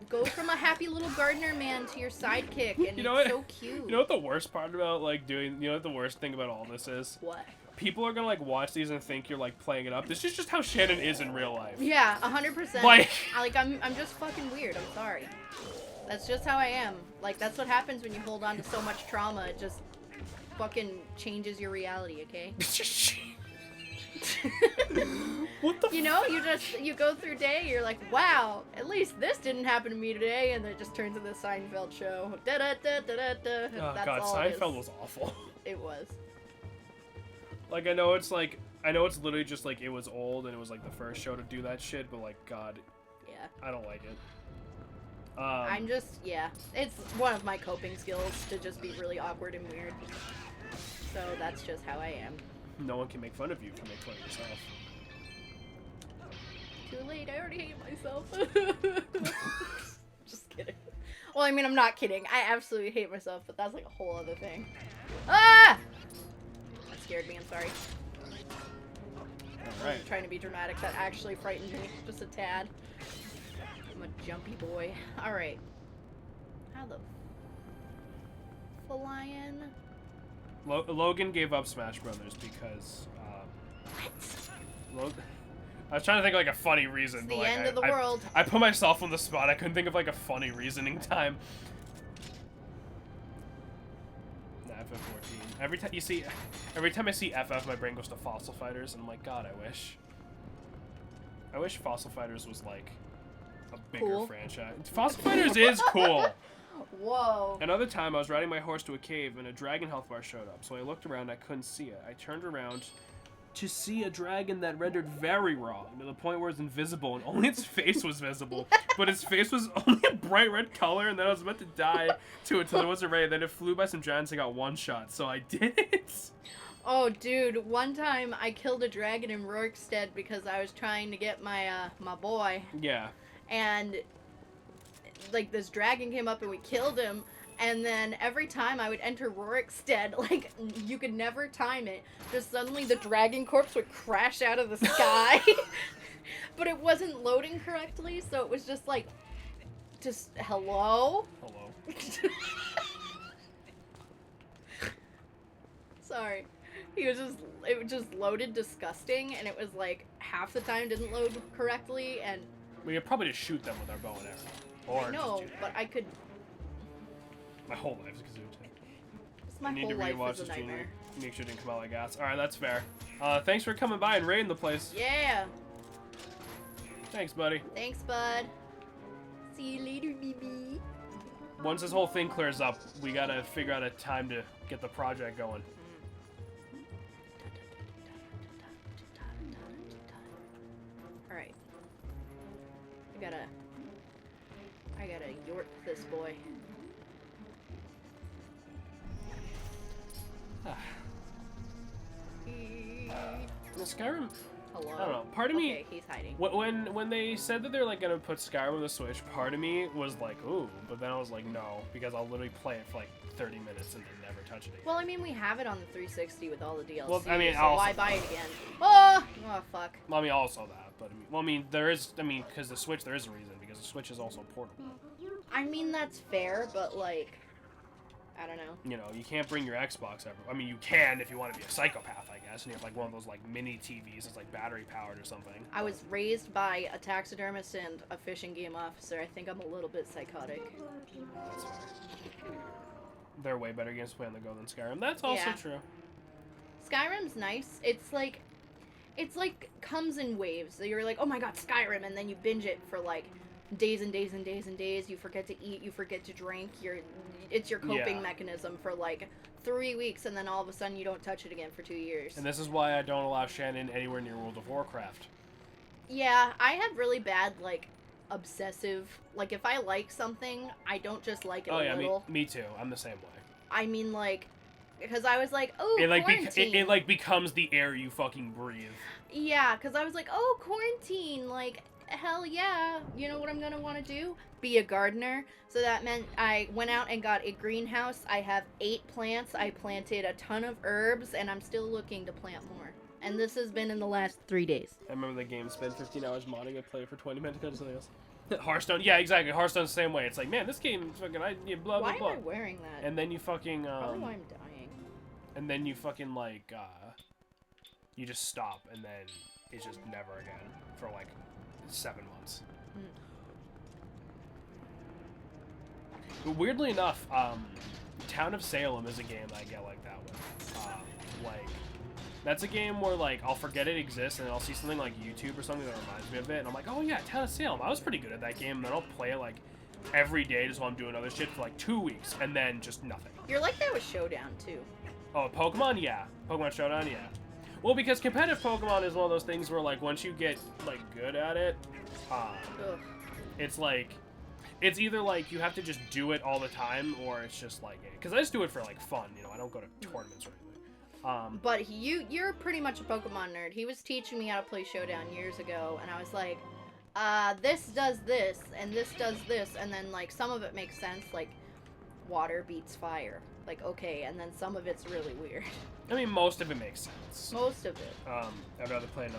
go from a happy little gardener man to your sidekick, and You know it's what? so cute. You know what the worst part about like doing? You know what the worst thing about all this is? What? People are gonna like watch these and think you're like playing it up. This is just how Shannon is in real life. Yeah, 100%. Like- I'm just fucking weird. I'm sorry. That's just how I am. Like, that's what happens when you hold on to so much trauma. It just fucking changes your reality, okay? What the? You know, you go through day, you're like, wow, at least this didn't happen to me today, and then it just turns into the Seinfeld show. Da da da da da da. Oh That's god, all Seinfeld it is. was awful. It was. Like I know it's literally just like it was old and it was like the first show to do that shit, but like god, Yeah. I don't like it. I'm just, yeah. It's one of my coping skills to just be really awkward and weird. So that's just how I am. No one can make fun of you if you make fun of yourself. Too late, I already hate myself. Just kidding. Well, I mean, I'm not kidding. I absolutely hate myself, but that's like a whole other thing. Ah! That scared me, I'm sorry. I Alright. was trying to be dramatic. That actually frightened me. Just a tad. I'm a jumpy boy. Alright. How the flying? Logan gave up Smash Brothers because What? I was trying to think of like a funny reason, It's but the like end of the world. I put myself on the spot. I couldn't think of like a funny reasoning time. Nah, FF14. Every time I see FF, my brain goes to Fossil Fighters, and I'm like, God, I wish Fossil Fighters was like a bigger Cool. franchise. Fossil Fighters is cool. Whoa. Another time, I was riding my horse to a cave, and a dragon health bar showed up. So I looked around, I couldn't see it. I turned around to see a dragon that rendered very wrong, to the point where it's invisible, and only its face was visible. But its face was only a bright red color, and then I was about to die to it until it wasn't ready. Then it flew by some giants and got one shot, so I did it. Oh, dude, one time I killed a dragon in Rorikstead because I was trying to get my, my boy. Yeah. And, like, this dragon came up and we killed him. And then every time I would enter Rorikstead, like, you could never time it. Just suddenly the dragon corpse would crash out of the sky. But it wasn't loading correctly, so it was just like, just, hello? Hello. Sorry. It just loaded disgusting, and it was like, half the time didn't load correctly, and... We could probably just shoot them with our bow and arrow. Or I know, just do but that. I could... My whole life is Kazoo. My I need whole to life rewatch is a this junior. nightmare. Make sure it didn't come out like ass. Alright, that's fair. Thanks for coming by and raiding the place. Yeah! Thanks, buddy. Thanks, bud. See you later, BB. Once this whole thing clears up, we gotta figure out a time to get the project going. Alright. I gotta york this boy. Skyrim, Hello? I don't know. Part of me, Okay, he's hiding. when they said that they're like gonna put Skyrim on the Switch, part of me was like, ooh, but then I was like, no, because I'll literally play it for like 30 minutes and then never touch it again. Well, I mean, we have it on the 360 with all the DLC, Well, I mean, so also- why buy it again? Oh! Oh, fuck. Well, I mean, also that, but there is, because the Switch, there is a reason, because the Switch is also portable. I mean, that's fair, but, like, I don't know. You know, you can't bring your Xbox ever. I mean, you can if you want to be a psychopath, I guess, and you have like one of those like mini TVs that's like battery powered or something. I was raised by a taxidermist and a fishing game officer. I think I'm a little bit psychotic. That's fair. They're way better games to play on the go than Skyrim. That's also Yeah. true. Skyrim's nice. It's like comes in waves. So you're like, oh my god, Skyrim, and then you binge it for like days and days and days and days. You forget to eat, you forget to drink. It's your coping Yeah. mechanism for like 3 weeks, and then all of a sudden you don't touch it again for 2 years. And this is why I don't allow Shannon anywhere near World of Warcraft. Yeah, I have really bad like obsessive. Like if I like something, I don't just like it Oh a yeah, little. me too. I'm the same way. I mean like. Because I was like, oh, It like quarantine. it like becomes the air you fucking breathe. Yeah, because I was like, oh, quarantine. Like, hell yeah. You know what I'm going to want to do? Be a gardener. So that meant I went out and got a greenhouse. I have 8 plants. I planted a ton of herbs, and I'm still looking to plant more. And this has been in the last 3 days. I remember the game. Spend 15 hours modding it, play it for 20 minutes, go to something else. Hearthstone, yeah, exactly. Hearthstone's the same way. It's like, man, this game fucking, blah, blah, Why am blah. I wearing that? And then you fucking, Probably why I'm dying. and then you fucking, like, you just stop, and then it's just never again for, like, 7 months. But weirdly enough, Town of Salem is a game that I get like that with. Like, that's a game where, like, I'll forget it exists, and then I'll see something like YouTube or something that reminds me of it, and I'm like, oh yeah, Town of Salem, I was pretty good at that game, and then I'll play it, like, every day just while I'm doing other shit for, like, 2 weeks, and then just nothing. You're like that with Showdown, too. Oh, Pokemon? Yeah. Pokemon Showdown? Yeah. Well, because competitive Pokemon is one of those things where, like, once you get, like, good at it, it's like, it's either, like, you have to just do it all the time, or it's just, like, because I just do it for, like, fun, you know, I don't go to tournaments or anything. But you're pretty much a Pokemon nerd. He was teaching me how to play Showdown years ago, and I was like, this does this, and this does this, and then, like, some of it makes sense, like, water beats fire. Like, okay, and then some of it's really weird. I mean, most of it makes sense. Most of it. I'd rather play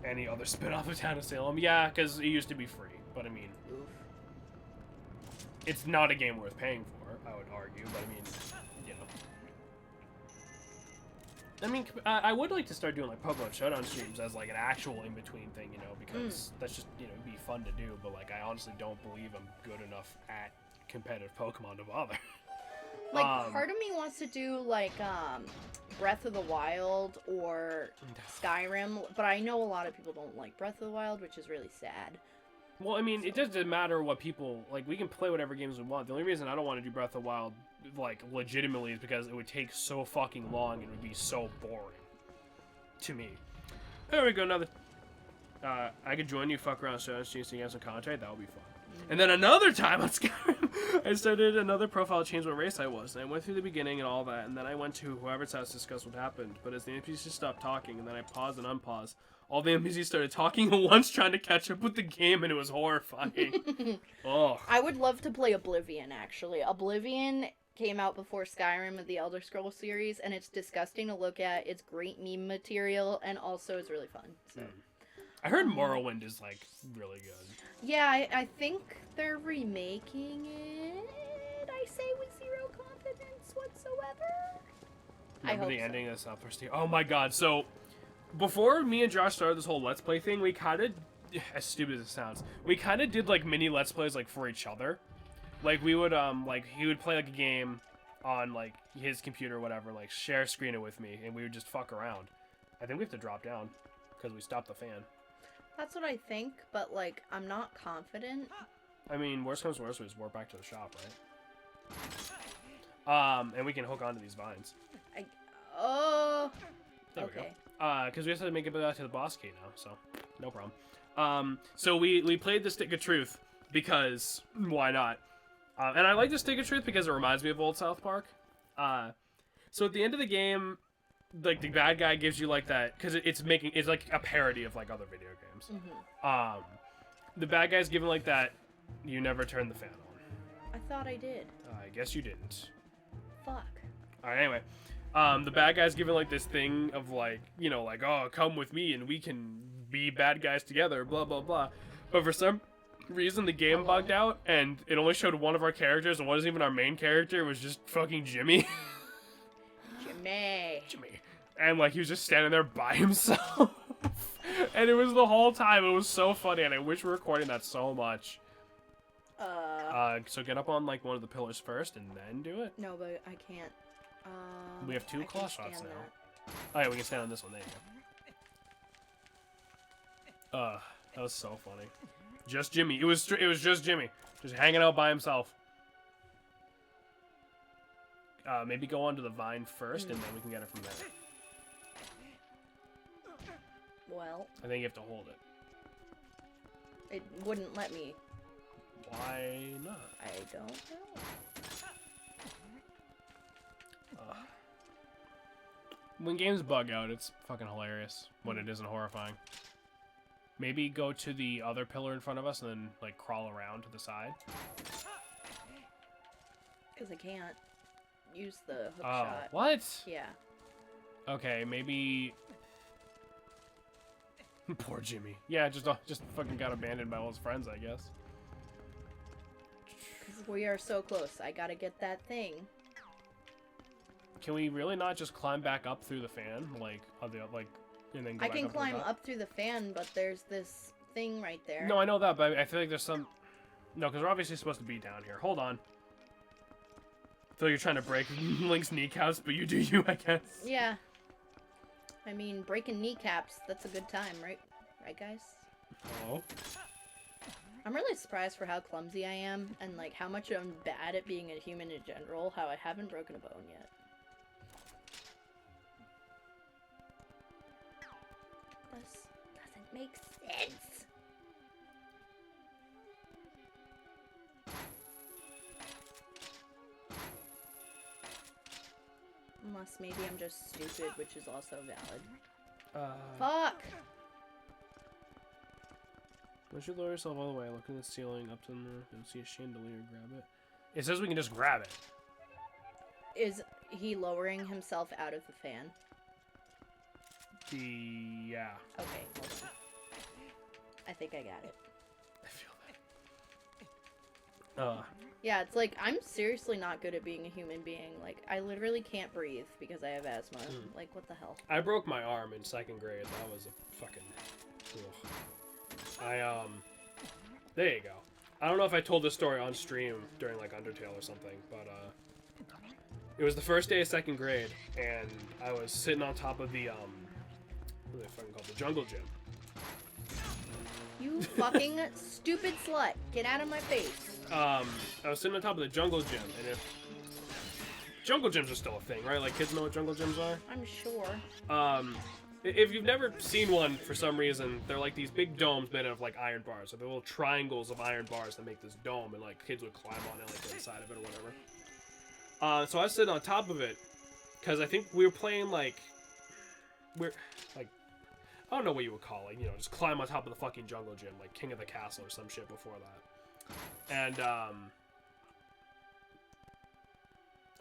any other spin-off of Town of Salem. Yeah, because it used to be free, but I mean, Oof. it's not a game worth paying for, I would argue, but I mean, you know. I mean, I would like to start doing, like, Pokemon Showdown streams as, like, an actual in-between thing, you know, because that's just, you know, it'd be fun to do, but, like, I honestly don't believe I'm good enough at competitive Pokemon to bother. Like, part of me wants to do, like, Breath of the Wild or Skyrim, but I know a lot of people don't like Breath of the Wild, which is really sad. Well, I mean, it doesn't matter what people, like, we can play whatever games we want. The only reason I don't want to do Breath of the Wild, like, legitimately is because it would take so fucking long and it would be so boring. To me. There we go, another... I could join you, fuck around, so you get some content, that would be fun. And then another time on Skyrim, I started another profile to change what race I was. And I went through the beginning and all that, and then I went to whoever's house to discuss what happened. But as the NPCs stopped talking, and then I paused and unpaused, all the NPCs started talking at once, trying to catch up with the game, and it was horrifying. Oh. I would love to play Oblivion, actually. Oblivion came out before Skyrim of the Elder Scrolls series, and it's disgusting to look at. It's great meme material, and also it's really fun. So. I heard Morrowind is, like, really good. Yeah, I think they're remaking it, I say with zero confidence whatsoever. Remember I hope the so. ending of Southwest Tier? Oh my god, so, before me and Josh started this whole Let's Play thing, we kind of, as stupid as it sounds, we kind of did, like, mini Let's Plays, like, for each other. Like, we would, like, he would play, like, a game on, like, his computer or whatever, like, share screen it with me, and we would just fuck around. I think we have to drop down, because we stopped the fan. That's what I think, but, like, I'm not confident. I mean, worst comes to worst, we just warp back to the shop, right? And we can hook onto these vines. Oh. There Okay. we go. Because we have to make it back to the boss key now, so no problem. So we played the Stick of Truth because why not? And I like the Stick of Truth because it reminds me of old South Park. So at the end of the game, like, the bad guy gives you, like, that, because it's like a parody of, like, other video games. The bad guy's given, like, that you never turn the fan on. I thought I did. I guess you didn't. Fuck. Alright, anyway. The bad guy's given, like, this thing of, like, you know, like, oh, come with me and we can be bad guys together, blah, blah, blah. But for some reason, the game bugged out, and it only showed one of our characters, and wasn't even our main character, it was just fucking Jimmy. Jimmy. And, like, he was just standing there by himself. And it was the whole time. It was so funny, and I wish we were recording that so much. So get up on, like, one of the pillars first, and then do it. No, but I can't. We have two I claw can't shots stand now. Oh, yeah, we can stand on this one. There you go. That was so funny. Just Jimmy. It was just Jimmy. Just hanging out by himself. Maybe go onto the vine first, and then we can get it from there. Well. I think you have to hold it. It wouldn't let me. Why not? I don't know. When games bug out, it's fucking hilarious. When it isn't horrifying. Maybe go to the other pillar in front of us and then, like, crawl around to the side. Because I can't use the hook shot. What? Yeah. Okay, maybe... Poor Jimmy. Yeah, just fucking got abandoned by all his friends, I guess. We are so close. I gotta get that thing. Can we really not just climb back up through the fan, like on the like, and then go I back can up to the climb top? up through the fan, but there's this thing right there. No, I know that, but I feel like there's some. No, because we're obviously supposed to be down here. Hold on. I feel like you're trying to break Link's kneecaps, but you do you, I guess. Yeah. I mean, breaking kneecaps, that's a good time, right? Right, guys? Oh. I'm really surprised for how clumsy I am, and like how much I'm bad at being a human in general, how I haven't broken a bone yet. This doesn't make sense. Unless maybe I'm just stupid, which is also valid. Fuck! Once you lower yourself all the way, look at the ceiling up to the roof, you'll see a chandelier, grab it. It says we can just grab it. Is he lowering himself out of the fan? Yeah. Okay, hold on. I think I got it. I feel that. Yeah, it's like, I'm seriously not good at being a human being. Like, I literally can't breathe because I have asthma. Like, what the hell? I broke my arm in 2nd grade. That was a fucking... Ugh. There you go. I don't know if I told this story on stream during, like, Undertale or something, but, it was the first day of 2nd grade, and I was sitting on top of the, what are they fucking called? The jungle gym. You fucking stupid slut. Get out of my face. I was sitting on top of the jungle gym, and if... Jungle gyms are still a thing, right? Like, kids know what jungle gyms are? I'm sure. If you've never seen one for some reason, they're like these big domes made out of like iron bars. So they're little triangles of iron bars that make this dome, and like kids would climb on it, like inside of it or whatever. So I was sitting on top of it because I think we were playing like I don't know what you would call it, you know, just climb on top of the fucking jungle gym, like King of the Castle or some shit before that. And I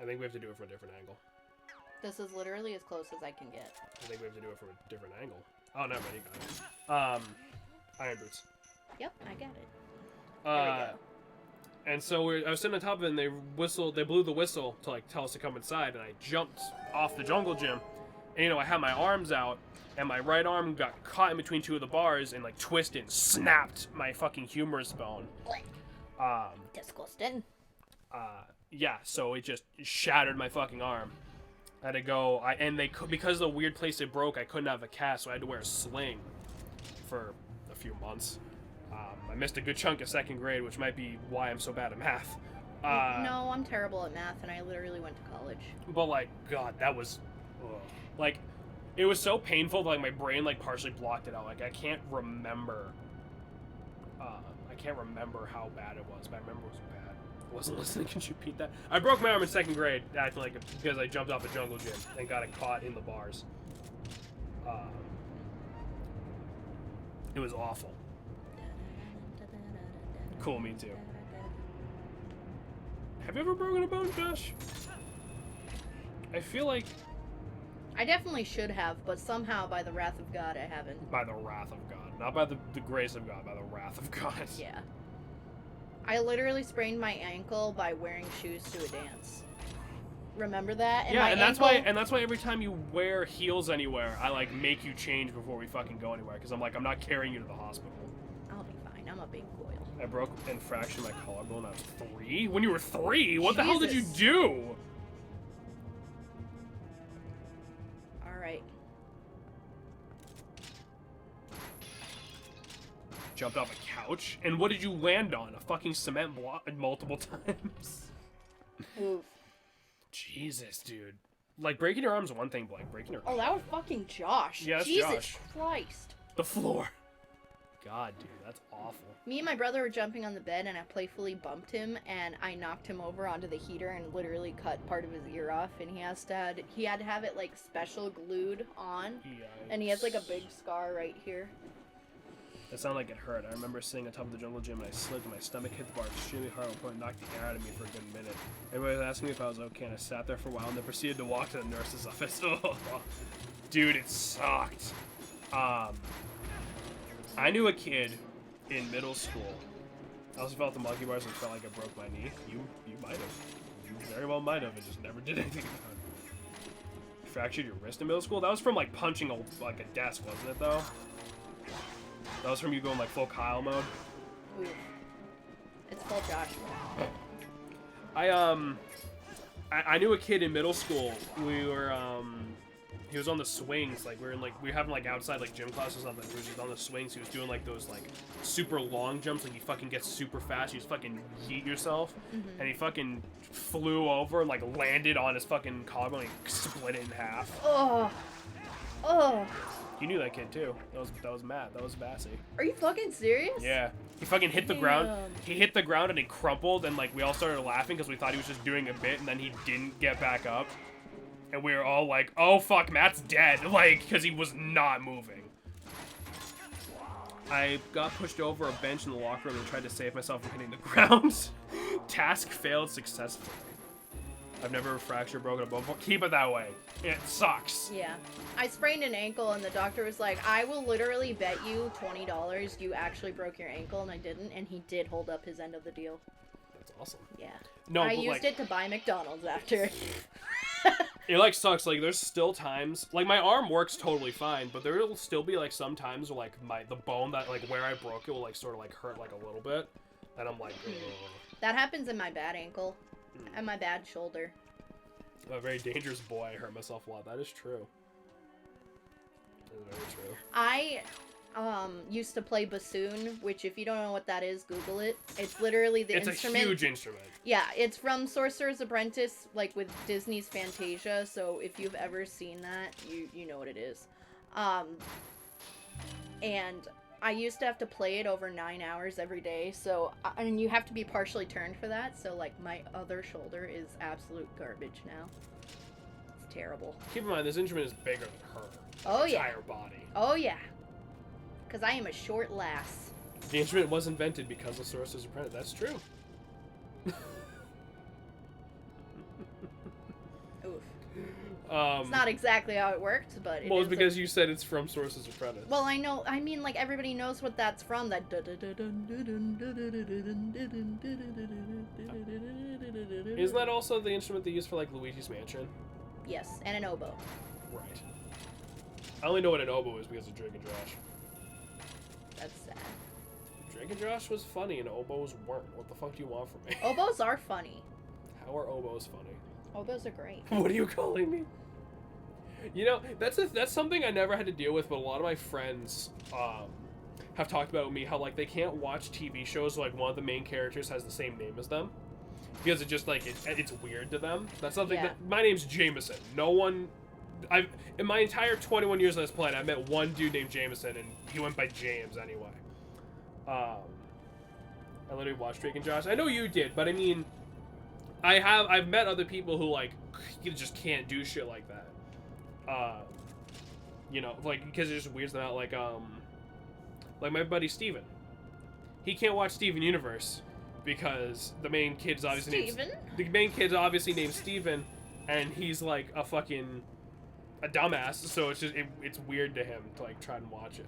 think we have to do it from a different angle. This is literally as close as I can get. I think we have to do it from a different angle. Oh, never mind, you got it. Iron boots. Yep, I got it. There we go. And so I was sitting on top of it, and they blew the whistle to like tell us to come inside, and I jumped off the jungle gym, and you know I had my arms out, and my right arm got caught in between two of the bars and like twisted, and snapped my fucking humerus bone. Disgusting. Yeah, so it just shattered my fucking arm. I had to go, because of the weird place it broke, I couldn't have a cast, so I had to wear a sling for a few months. I missed a good chunk of 2nd grade, which might be why I'm so bad at math. No, I'm terrible at math, and I literally went to college. But like, God, that was, like, it was so painful that like my brain like partially blocked it out. Like I can't remember how bad it was, but I remember it was bad. I wasn't listening. Could you repeat that? I broke my arm in 2nd grade, acting like because I jumped off a jungle gym and got it caught in the bars. It was awful. Cool, me too. Have you ever broken a bone, Josh? I feel like... I definitely should have, but somehow, by the wrath of God, I haven't. By the wrath of God. Not by the grace of God, by the wrath of God. Yeah. I literally sprained my ankle by wearing shoes to a dance. Remember that? And yeah, my and ankle... that's why every time you wear heels anywhere, I like make you change before we fucking go anywhere, because I'm like, I'm not carrying you to the hospital. I'll be fine. I'm a big coil. I broke and fractured my collarbone when I was 3? When you were 3? What the hell did you do? Alright. Jumped off a couch? And what did you land on? A fucking cement block multiple times? Oof. Jesus, dude. Like, breaking your arm's one thing, Blake. Breaking your... Oh, that was fucking Josh. Yeah, that's Jesus Josh. Christ. The floor. God, dude, that's awful. Me and my brother were jumping on the bed, and I playfully bumped him, and I knocked him over onto the heater and literally cut part of his ear off, and he had to have it, like, special glued on, Yikes. and he has, like, a big scar right here. That sounded like it hurt. I remember sitting on top of the jungle gym, and I slipped, and my stomach hit the bar extremely hard, and knocked the air out of me for a good minute. Everybody was asking me if I was okay, and I sat there for a while, and then proceeded to walk to the nurse's office. Dude, it sucked. I knew a kid in middle school I also felt the monkey bars and felt like I broke my knee. You might have. You very well might have, and just never did anything about it. You fractured your wrist in middle school? That was from, like, punching a desk, wasn't it, though? That was from you going, like, full Kyle mode? Ooh. It's full Joshua. I knew a kid in middle school. We were, he was on the swings, like, we were having, like, outside, like, gym class or something. He was just on the swings. He was doing, like, those, like, super long jumps. Like, you fucking get super fast. You just fucking yeet yourself. Mm-hmm. And he fucking flew over and, like, landed on his fucking collarbone and split it in half. Oh. Oh. You knew that kid, too. That was Matt. That was Bassy. Are you fucking serious? Yeah. He fucking hit the ground. He hit the ground and he crumpled, and, like, we all started laughing because we thought he was just doing a bit, and then he didn't get back up. And we were all like, oh, fuck, Matt's dead. Like, because he was not moving. I got pushed over a bench in the locker room and tried to save myself from hitting the ground. Task failed successfully. I've never fractured or broken a bone before. Keep it that way. It sucks. Yeah. I sprained an ankle, and the doctor was like, I will literally bet you $20 you actually broke your ankle, and I didn't, and he did hold up his end of the deal. That's awesome. Yeah. No, I but, used like, it to buy McDonald's after. it, like, sucks. Like, there's still times... Like, my arm works totally fine, but there will still be, like, some times where, like, the bone that, like, where I broke it will, like, sort of, like, hurt, like, a little bit. And I'm like, ugh. That happens in my bad ankle and my bad shoulder. I'm a very dangerous boy. I hurt myself a lot. That is true. That is very true. I used to play bassoon, which if you don't know what that is, Google it. It's literally the instrument. It's a huge instrument. Yeah, it's from Sorcerer's Apprentice, like with Disney's Fantasia, so if you've ever seen that, you know what it is. And I used to have to play it over 9 hours every day, so, and you have to be partially turned for that, so, like, my other shoulder is absolute garbage now. It's terrible. Keep in mind, this instrument is bigger than her. Oh, yeah. Entire body. Oh, yeah. Because I am a short lass. The instrument was invented because of Sorcerer's Apprentice. That's true. Oof. It's It's not exactly how it worked, but well, it's because you said it's from Sorcerer's Apprentice. Well, I know. I mean, like, everybody knows what that's from. That. Isn't that also the instrument they use for, like, Luigi's Mansion? Yes, and an oboe. Right. I only know what an oboe is because of Drake and Josh. That's sad. Drake and Josh was funny and oboes weren't. What the fuck do you want from me? Oboes are funny. How are oboes funny? Oboes are great. What are you calling me? You know, that's something I never had to deal with, but a lot of my friends have talked about with me how, like, they can't watch TV shows where, like, one of the main characters has the same name as them. Because it just, like, it's weird to them. That's something that... My name's Jameson. No one... in my entire 21 years on this planet, I met one dude named Jameson, and he went by James anyway. I literally watched Drake and Josh. I know you did, but I mean... I've met other people who, like, you just can't do shit like that. You know, like, because it just weirds them out, like my buddy Steven. He can't watch Steven Universe because the main kid's obviously named Steven, and he's like a dumbass, so it's just it's weird to him to, like, try and watch it.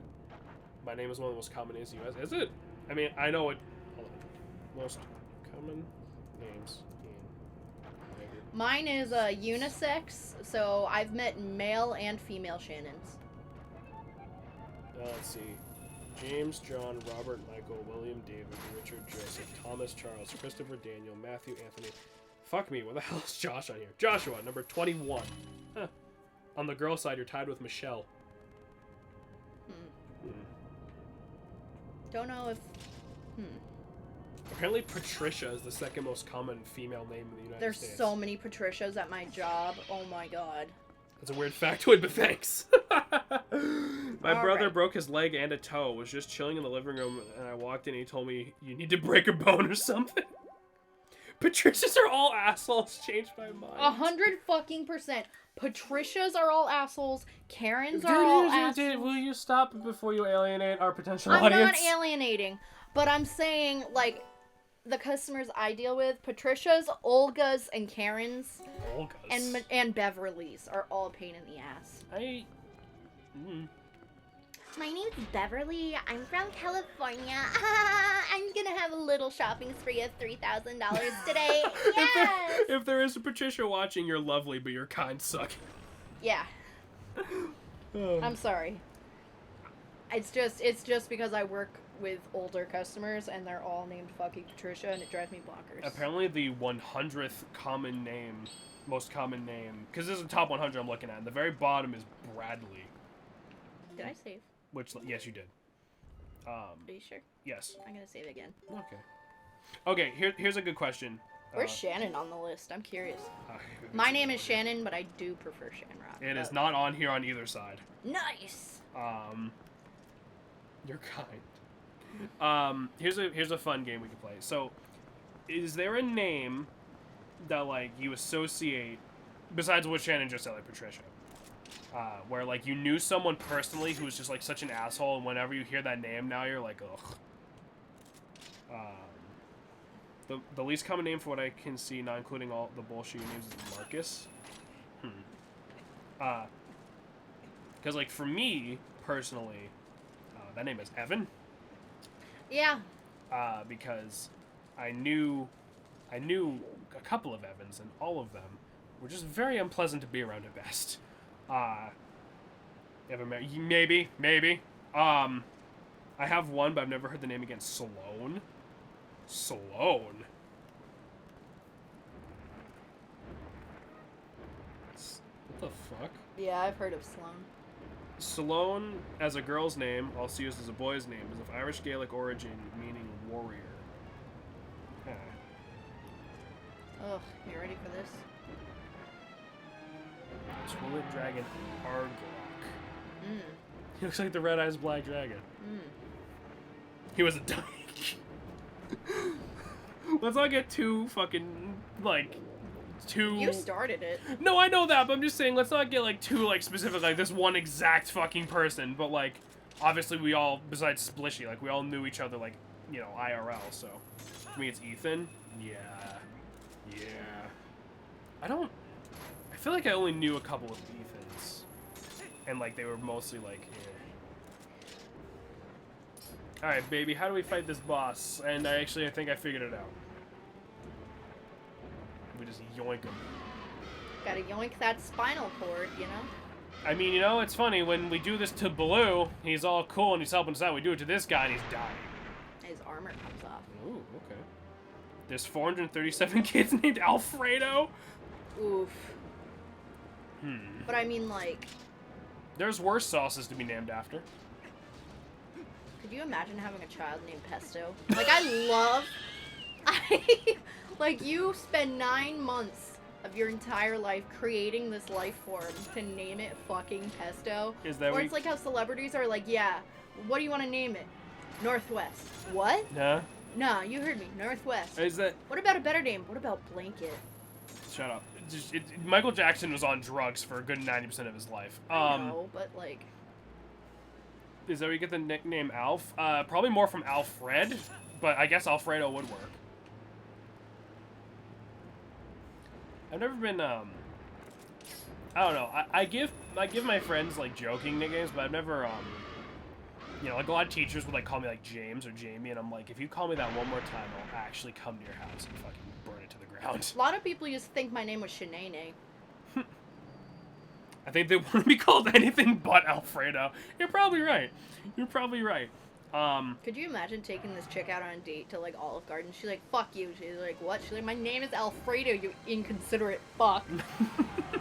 My name is one of the most common names in the US. Is it? I mean, I know it. Hold on. Most common names. Mine is unisex, so I've met male and female Shannons. Let's see. James, John, Robert, Michael, William, David, Richard, Joseph, Thomas, Charles, Christopher, Daniel, Matthew, Anthony. Fuck me, what the hell is Josh on here? Joshua, number 21. Huh. On the girl side, you're tied with Michelle. Don't know if... Apparently Patricia is the second most common female name in the United States. There's so many Patricias at my job. Oh my god. That's a weird factoid, but thanks. My brother right. broke his leg and a toe, was just chilling in the living room, and I walked in and he told me, you need to break a bone or something. Patricias are all assholes. Changed my mind. 100% Patricias are all assholes. Karens are all assholes. Will you stop before you alienate our potential I'm audience? not alienating, but I'm saying, like, the customers I deal with, Patricias, Olgas, and Karens, and Beverlys are all a pain in the ass. My name's Beverly. I'm from California. I'm gonna have a little shopping spree of $3,000 today. Yes! If there is a Patricia watching, you're lovely, but your kind suck. Yeah. I'm sorry. It's just because I work with older customers and they're all named fucking Patricia and it drives me bonkers. Apparently the 100th common name, most common name, because this is the top 100 I'm looking at, and the very bottom is Bradley. Did I save? Which, yes, you did. Are you sure? Yes. I'm gonna save again. Okay. Okay, here's a good question. Where's Shannon on the list? I'm curious. Uh, My name is Shannon, but I do prefer Shamrock. It is not on here on either side. Nice! You're kind. Here's a fun game we can play. So, is there a name that, like, you associate, besides what Shannon just said, like Patricia, where, like, you knew someone personally who was just, like, such an asshole, and whenever you hear that name now, you're like, ugh. The least common name for what I can see, not including all the bullshit names, is Marcus. Because, like, for me, personally, that name is Evan. Yeah. Because I knew a couple of Evans, and all of them were just very unpleasant to be around at best. Ever met? Maybe. I have one, but I've never heard the name again. Sloan. Sloan. What the fuck? Yeah, I've heard of Sloan. Sloan, as a girl's name, also used as a boy's name, is of Irish Gaelic origin, meaning warrior. Huh. Ugh, you ready for this? Twilight Dragon Arglok. Mm. He looks like the Red Eyes Black Dragon. Mm. He was a dyke. Let's not get too fucking, like, too... You started it. No, I know that, but I'm just saying, let's not get, like, too, like, specific, like, this one exact fucking person, but, like, obviously we all, besides Splishy, like, we all knew each other, like, you know, IRL, so. For me, it's Ethan. Yeah. I feel like I only knew a couple of Ethans. And, like, they were mostly, like, Alright, baby, how do we fight this boss? And I think I figured it out. We just yoink him. Gotta yoink that spinal cord, you know? I mean, you know, it's funny, when we do this to Baloo, he's all cool and he's helping us out. We do it to this guy and he's dying. His armor comes off. Ooh, okay. There's 437 kids named Alfredo? Oof. But I mean, like... There's worse sauces to be named after. Could you imagine having a child named Pesto? Like, like, you spend 9 months of your entire life creating this life form to name it fucking Pesto. Is that or it's like how celebrities are like, yeah, what do you want to name it? Northwest. What? Huh? Nah, you heard me. Northwest. Is that... What about a better name? What about Blanket? Shut up. Michael Jackson was on drugs for a good 90% of his life. I know, but like... Is that where you get the nickname Alf? Probably more from Alfred, but I guess Alfredo would work. I've never been, I don't know. I give my friends, like, joking nicknames, but I've never, you know, like, a lot of teachers would, like, call me, like, James or Jamie, and I'm like, if you call me that one more time, I'll actually come to your house and fucking burn it to the ground. A lot of people used to think my name was Shanae. I think they want to be called anything but Alfredo. You're probably right. Could you imagine taking this chick out on a date to, like, Olive Garden? She's like, fuck you. She's like, what? She's like, my name is Alfredo, you inconsiderate fuck.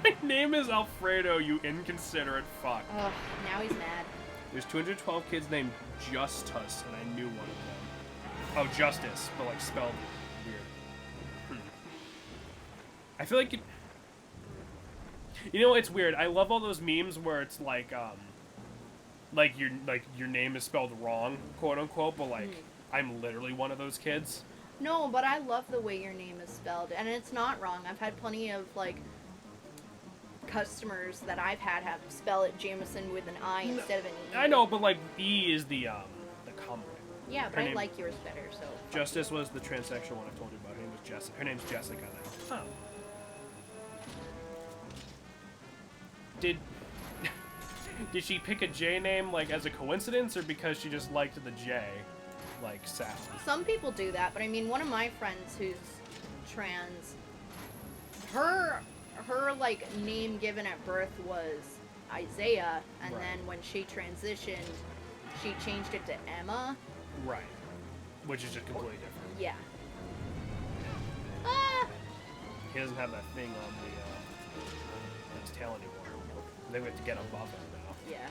My name is Alfredo, you inconsiderate fuck. Ugh, now he's mad. There's 212 kids named Justus, and I knew one of them. Oh, Justice, but, like, spelled weird. I feel like... You know, it's weird. I love all those memes where it's like your name is spelled wrong, quote unquote, but like I'm literally one of those kids. No, but I love the way your name is spelled, and it's not wrong. I've had plenty of like customers that I've had have spell it Jameson with an I instead of an E. I know, but like E is the common way. Yeah, but I like yours better. So Justice was the transsexual one I told you about. Her name was Jessica. Her name's Jessica now. Huh. Did she pick a J name like as a coincidence, or because she just liked the J, like sound? Some people do that, but I mean, one of my friends who's trans, her like name given at birth was Isaiah, and Right. then when she transitioned, she changed it to Emma. Right. Which is just completely different. Yeah. He doesn't have that thing on his tail anymore. I think we have to get above it now. Yeah.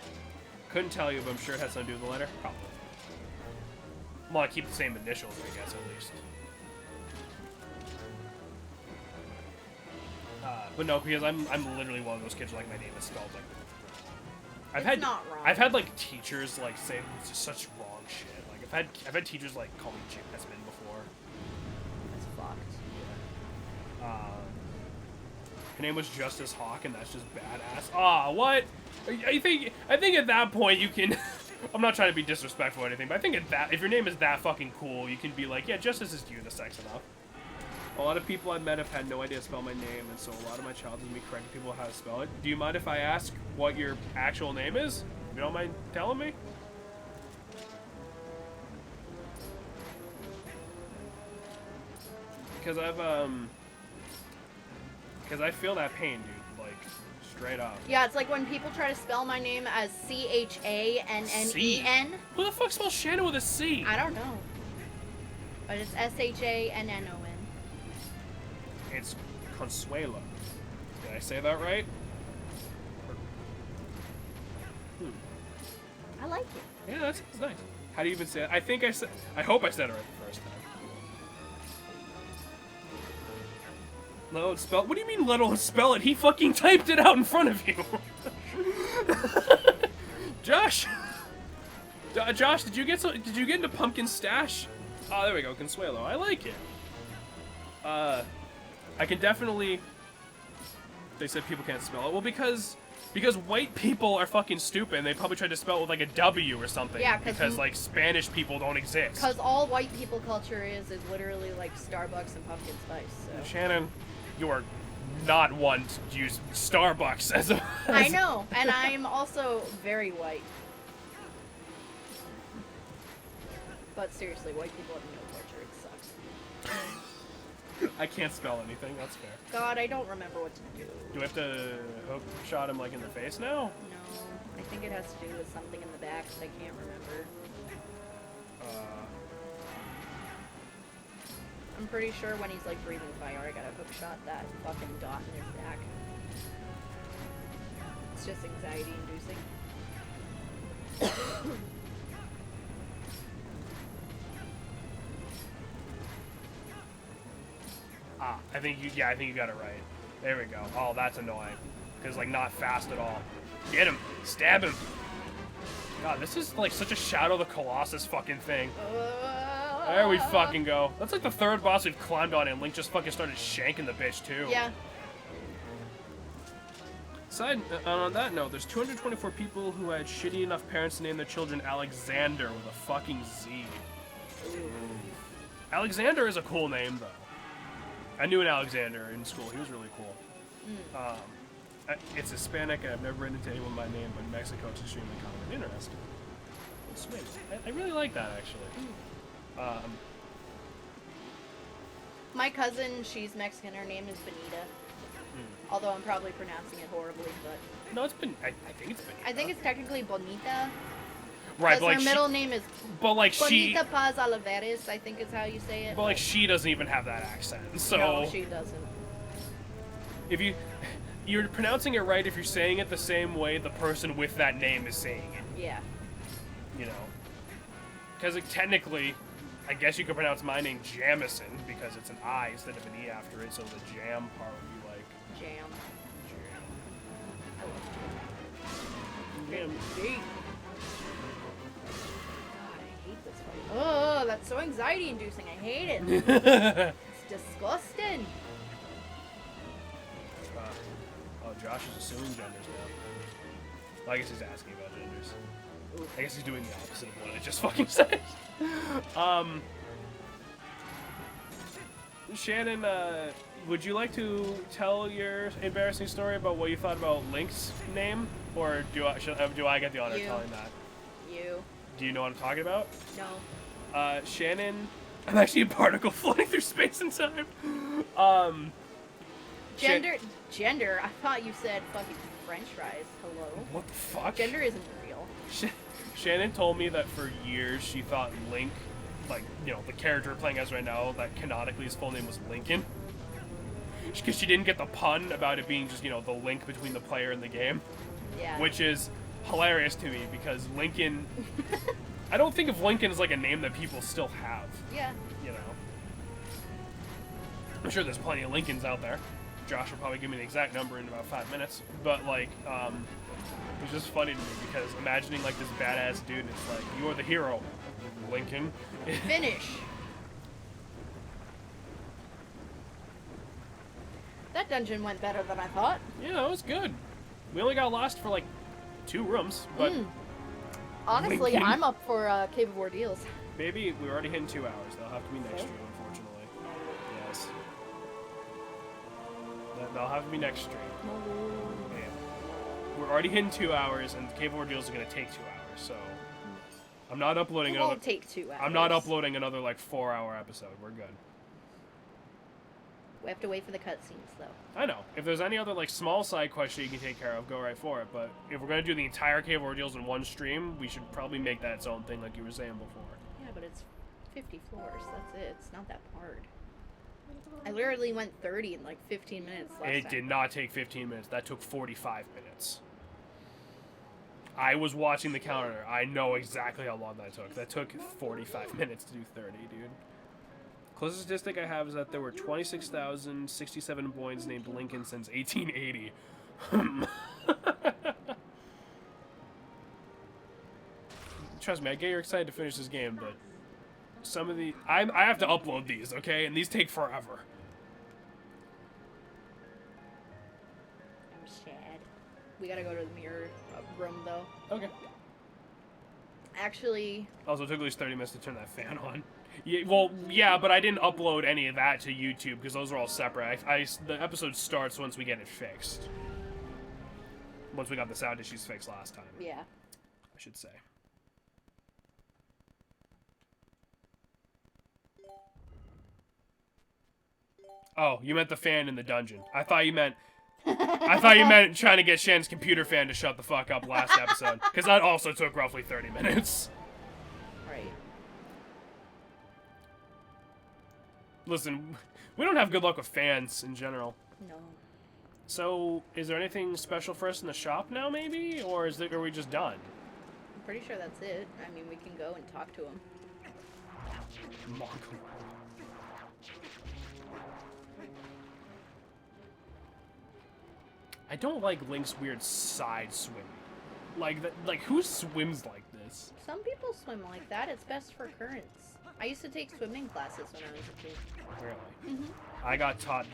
Couldn't tell you, but I'm sure it has something to do with the letter. Probably. Well, I keep the same initials, I guess, at least. But no, because I'm literally one of those kids who, like, my name is spelled like. It's not wrong. I've had like teachers like say it's just such wrong shit. Like I've had teachers like call me Jasmine before. That's fucked. Her name was Justice Hawk, and that's just badass. Ah, what? I think at that point you can. I'm not trying to be disrespectful or anything, but I think if your name is that fucking cool, you can be like, yeah, Justice is unisex enough. A lot of people I've met have had no idea to spell my name, and so a lot of my childhood has me correcting people how to spell it. Do you mind if I ask what your actual name is? If you don't mind telling me? Because I feel that pain, dude. Like, straight up. Yeah, it's like when people try to spell my name as Channen. Who the fuck spells Shannon with a C? I don't know. But it's Shannon. It's Consuelo. Did I say that right? I like it. Yeah, that's nice. How do you even say it? I hope I said it right the first time. Let alone spell. What do you mean let alone spell it? He fucking typed it out in front of you. Josh. Josh, did you get into Pumpkin Stash? Oh, there we go, Consuelo. I like it. I can definitely. They said people can't spell it. Well, because white people are fucking stupid, and they probably tried to spell it with like a W or something. Yeah, because like Spanish people don't exist. Because all white people culture is literally like Starbucks and pumpkin spice. So. Shannon, you are not one to use Starbucks as a. I know, and I'm also very white. But seriously, white people have no culture. It sucks. I can't spell anything. That's fair. God, I don't remember what to do. Do we have to hook shot him like in the face now? No, I think it has to do with something in the back that I can't remember. I'm pretty sure when he's like breathing fire, I gotta hook shot that fucking dot in his back. It's just anxiety inducing. I think you got it right. There we go. Oh, that's annoying. Because, like, not fast at all. Get him. Stab him. God, this is, like, such a Shadow of the Colossus fucking thing. There we fucking go. That's like the third boss we've climbed on, and Link just fucking started shanking the bitch, too. Yeah. On that note, there's 224 people who had shitty enough parents to name their children Alexander with a fucking Z. Ooh. Alexander is a cool name, though. I knew an Alexander in school. He was really cool. It's Hispanic, and I've never written into anyone by name, but in Mexico it's extremely common. Interesting. Sweet. I really like that, actually. My cousin, she's Mexican. Her name is Benita. Although I'm probably pronouncing it horribly, but... No, it's been. I think it's Benita. I think it's technically Bonita. Right, Because but like her middle name is but like Bonita Paz Olivares, I think is how you say it. But like she doesn't even have that accent. So No, she doesn't. if you're pronouncing it right if you're saying it the same way the person with that name is saying it. Yeah. You know. Because like, technically, I guess you could pronounce my name Jamison because it's an I instead of an E after it, so the jam part would be like Jam. Jam. God, I hate this fight. Oh, that's so anxiety inducing. I hate it. It's disgusting. Oh, Josh is assuming genders now. Well, I guess he's asking about genders. Oof. I guess he's doing the opposite of what I just fucking said. Shannon, would you like to tell your embarrassing story about what you thought about Link's name? Or do I get the honor of You. telling that? You. Do you know what I'm talking about? No. Shannon, I'm actually a particle floating through space and time. Gender. I thought you said fucking French fries. Hello. What the fuck? Gender isn't real. Shannon told me that for years she thought Link, like, you know, the character we're playing as right now, that canonically his full name was Lincoln. Because she didn't get the pun about it being just, you know, the link between the player and the game. Yeah. Which is hilarious to me because Lincoln... I don't think of Lincoln as, like, a name that people still have. Yeah. You know? I'm sure there's plenty of Lincolns out there. Josh will probably give me the exact number in about 5 minutes. But, like, it's just funny to me because imagining, like, this badass dude and it's like, you're the hero, Lincoln. Finish. That dungeon went better than I thought. Yeah, it was good. We only got lost for, like, 2 rooms, but... Honestly, Lincoln. I'm up for Cave of Ordeals. Maybe we're already hitting 2 hours. That'll have to be next stream, unfortunately. Yes. That'll have to be next stream. Man. We're already hitting 2 hours, and Cave of Ordeals is going to take 2 hours, so... I'm not uploading It another... won't take 2 hours. I'm not uploading another, like, 4-hour episode. We're good. We have to wait for the cutscenes, though. I know. If there's any other, like, small side quest that you can take care of, go right for it. But if we're going to do the entire Cave of Ordeals in one stream, we should probably make that its own thing, like you were saying before. Yeah, but it's 50 floors. That's it. It's not that hard. I literally went 30 in, like, 15 minutes last time. It did not take 15 minutes. That took 45 minutes. I was watching the counter. I know exactly how long that took. That took 45 minutes to do 30, dude. Closest statistic I have is that there were 26,067 boys named Lincoln since 1880. Trust me, I get you're excited to finish this game, but some of the... I have to upload these, okay? And these take forever. I'm sad. We gotta go to the mirror room, though. Okay. Actually... Also, it took at least 30 minutes to turn that fan on. Yeah, well, yeah, but I didn't upload any of that to YouTube because those are all separate. The episode starts once we get it fixed. Once we got the sound issues fixed last time. Yeah. I should say. Oh, you meant the fan in the dungeon. I thought you meant trying to get Shen's computer fan to shut the fuck up last episode. Because that also took roughly 30 minutes. Right. Listen, we don't have good luck with fans in general. No. So, is there anything special for us in the shop now, maybe? Or are we just done? I'm pretty sure that's it. I mean, we can go and talk to him. Mongol. I don't like Link's weird side swimming. Like who swims like this? Some people swim like that. It's best for currents. I used to take swimming classes when I was a kid. Really? Mm-hmm. I got taught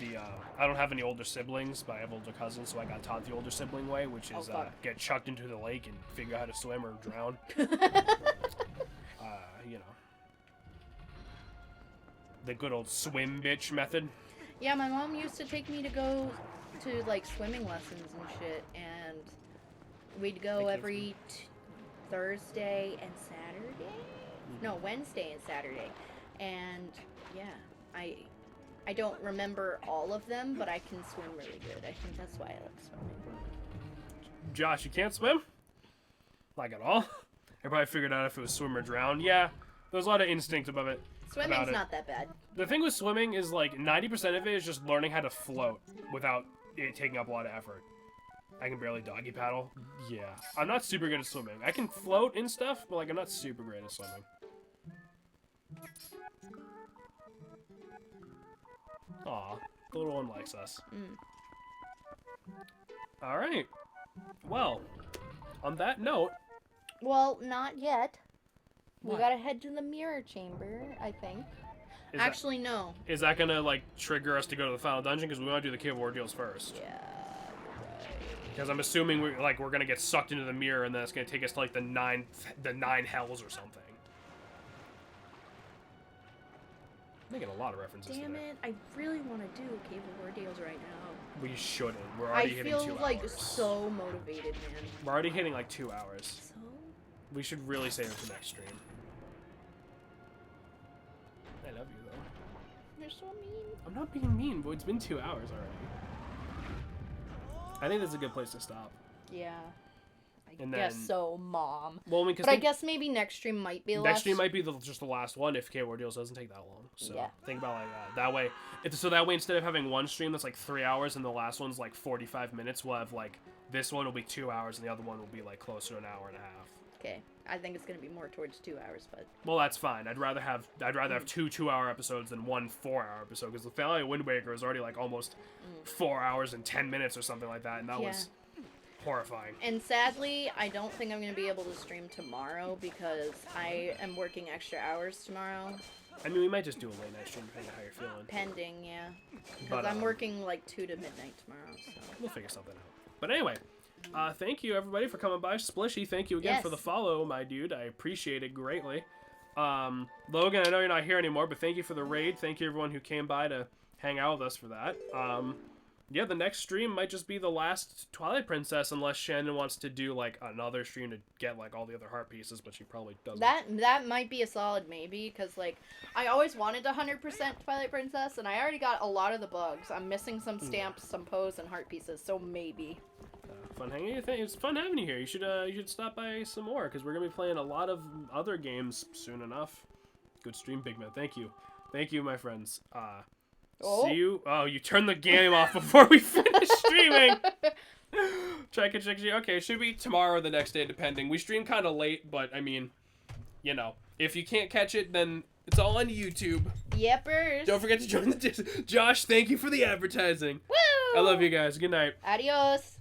I don't have any older siblings, but I have older cousins, so I got taught the older sibling way, which is get chucked into the lake and figure out how to swim or drown. You know. The good old swim bitch method. Yeah, my mom used to take me to go to, like, swimming lessons and shit, and we'd go every Thursday and Saturday? No, Wednesday and Saturday. And, yeah, I don't remember all of them, but I can swim really good. I think that's why I like swimming. Josh, you can't swim? Like at all? I probably figured out if it was swim or drown. Yeah, there's a lot of instinct above it. Swimming's not that bad. The thing with swimming is, like, 90% of it is just learning how to float without it taking up a lot of effort. I can barely doggy paddle. Yeah. I'm not super good at swimming. I can float and stuff, but, like, I'm not super great at swimming. Aw, the little one likes us. Alright. Well, on that note... Well, not yet. What? We gotta head to the mirror chamber, I think. Actually, no. Is that gonna, like, trigger us to go to the final dungeon? Because we want to do the Cave of Ordeals first. Yeah, right. Because I'm assuming we're gonna get sucked into the mirror, and then it's gonna take us to, like, the nine hells or something. making a lot of references Damn today. it! I really want to do Cave of Ordeals right now. We shouldn't. We're already hitting 2 I hours. feel like so motivated, man. We're already hitting like 2 hours. So We should really save it for next stream. I love you though. You're so mean. I'm not being mean, but it's been 2 hours already. I think that's a good place to stop. yeah, I And guess then- so, Mom. Well, I mean, 'cause But I think- guess maybe next stream might be the next last. stream might be just the last one if Cave Ordeals doesn't take that long. So Yeah. think about like that way. So that way, instead of having one stream that's like 3 hours and the last one's like 45 minutes, we'll have like this one will be 2 hours and the other one will be like closer to an hour and a half. Okay, I think it's gonna be more towards 2 hours, but Well, that's fine. I'd rather have 2-2-hour episodes than 1 4-hour episode because the Finale of Wind Waker is already like almost 4 hours and 10 minutes or something like that, and that Yeah. was horrifying. And sadly, I don't think I'm gonna be able to stream tomorrow because I am working extra hours tomorrow. I mean, we might just do a late night stream depending on how you're feeling. Pending, yeah. Because But, I'm working like 2 to midnight tomorrow, so. We'll figure something out. But anyway, thank you everybody for coming by. Splishy, thank you again for the Yes. follow, my dude. I appreciate it greatly. Logan, I know you're not here anymore, but thank you for the raid. Thank you everyone who came by to hang out with us for that. Yeah, the next stream might just be the last Twilight Princess unless Shannon wants to do like another stream to get like all the other heart pieces, but she probably doesn't. That might be a solid maybe, because like I always wanted 100% Twilight Princess, and I already got a lot of the bugs. I'm missing some stamps, some pose, and heart pieces, so maybe. Fun hanging. It's fun having you here. You should stop by some more because we're gonna be playing a lot of other games soon enough. Good stream, Big Man. Thank you, my friends. See you. Oh, you turned the game off before we finish streaming. Check it. Okay, it should be tomorrow or the next day, depending. We stream kind of late, but I mean, you know, if you can't catch it, then it's all on YouTube. Yepers. Don't forget to join the Josh, thank you for the advertising. Woo! I love you guys. Good night. Adios.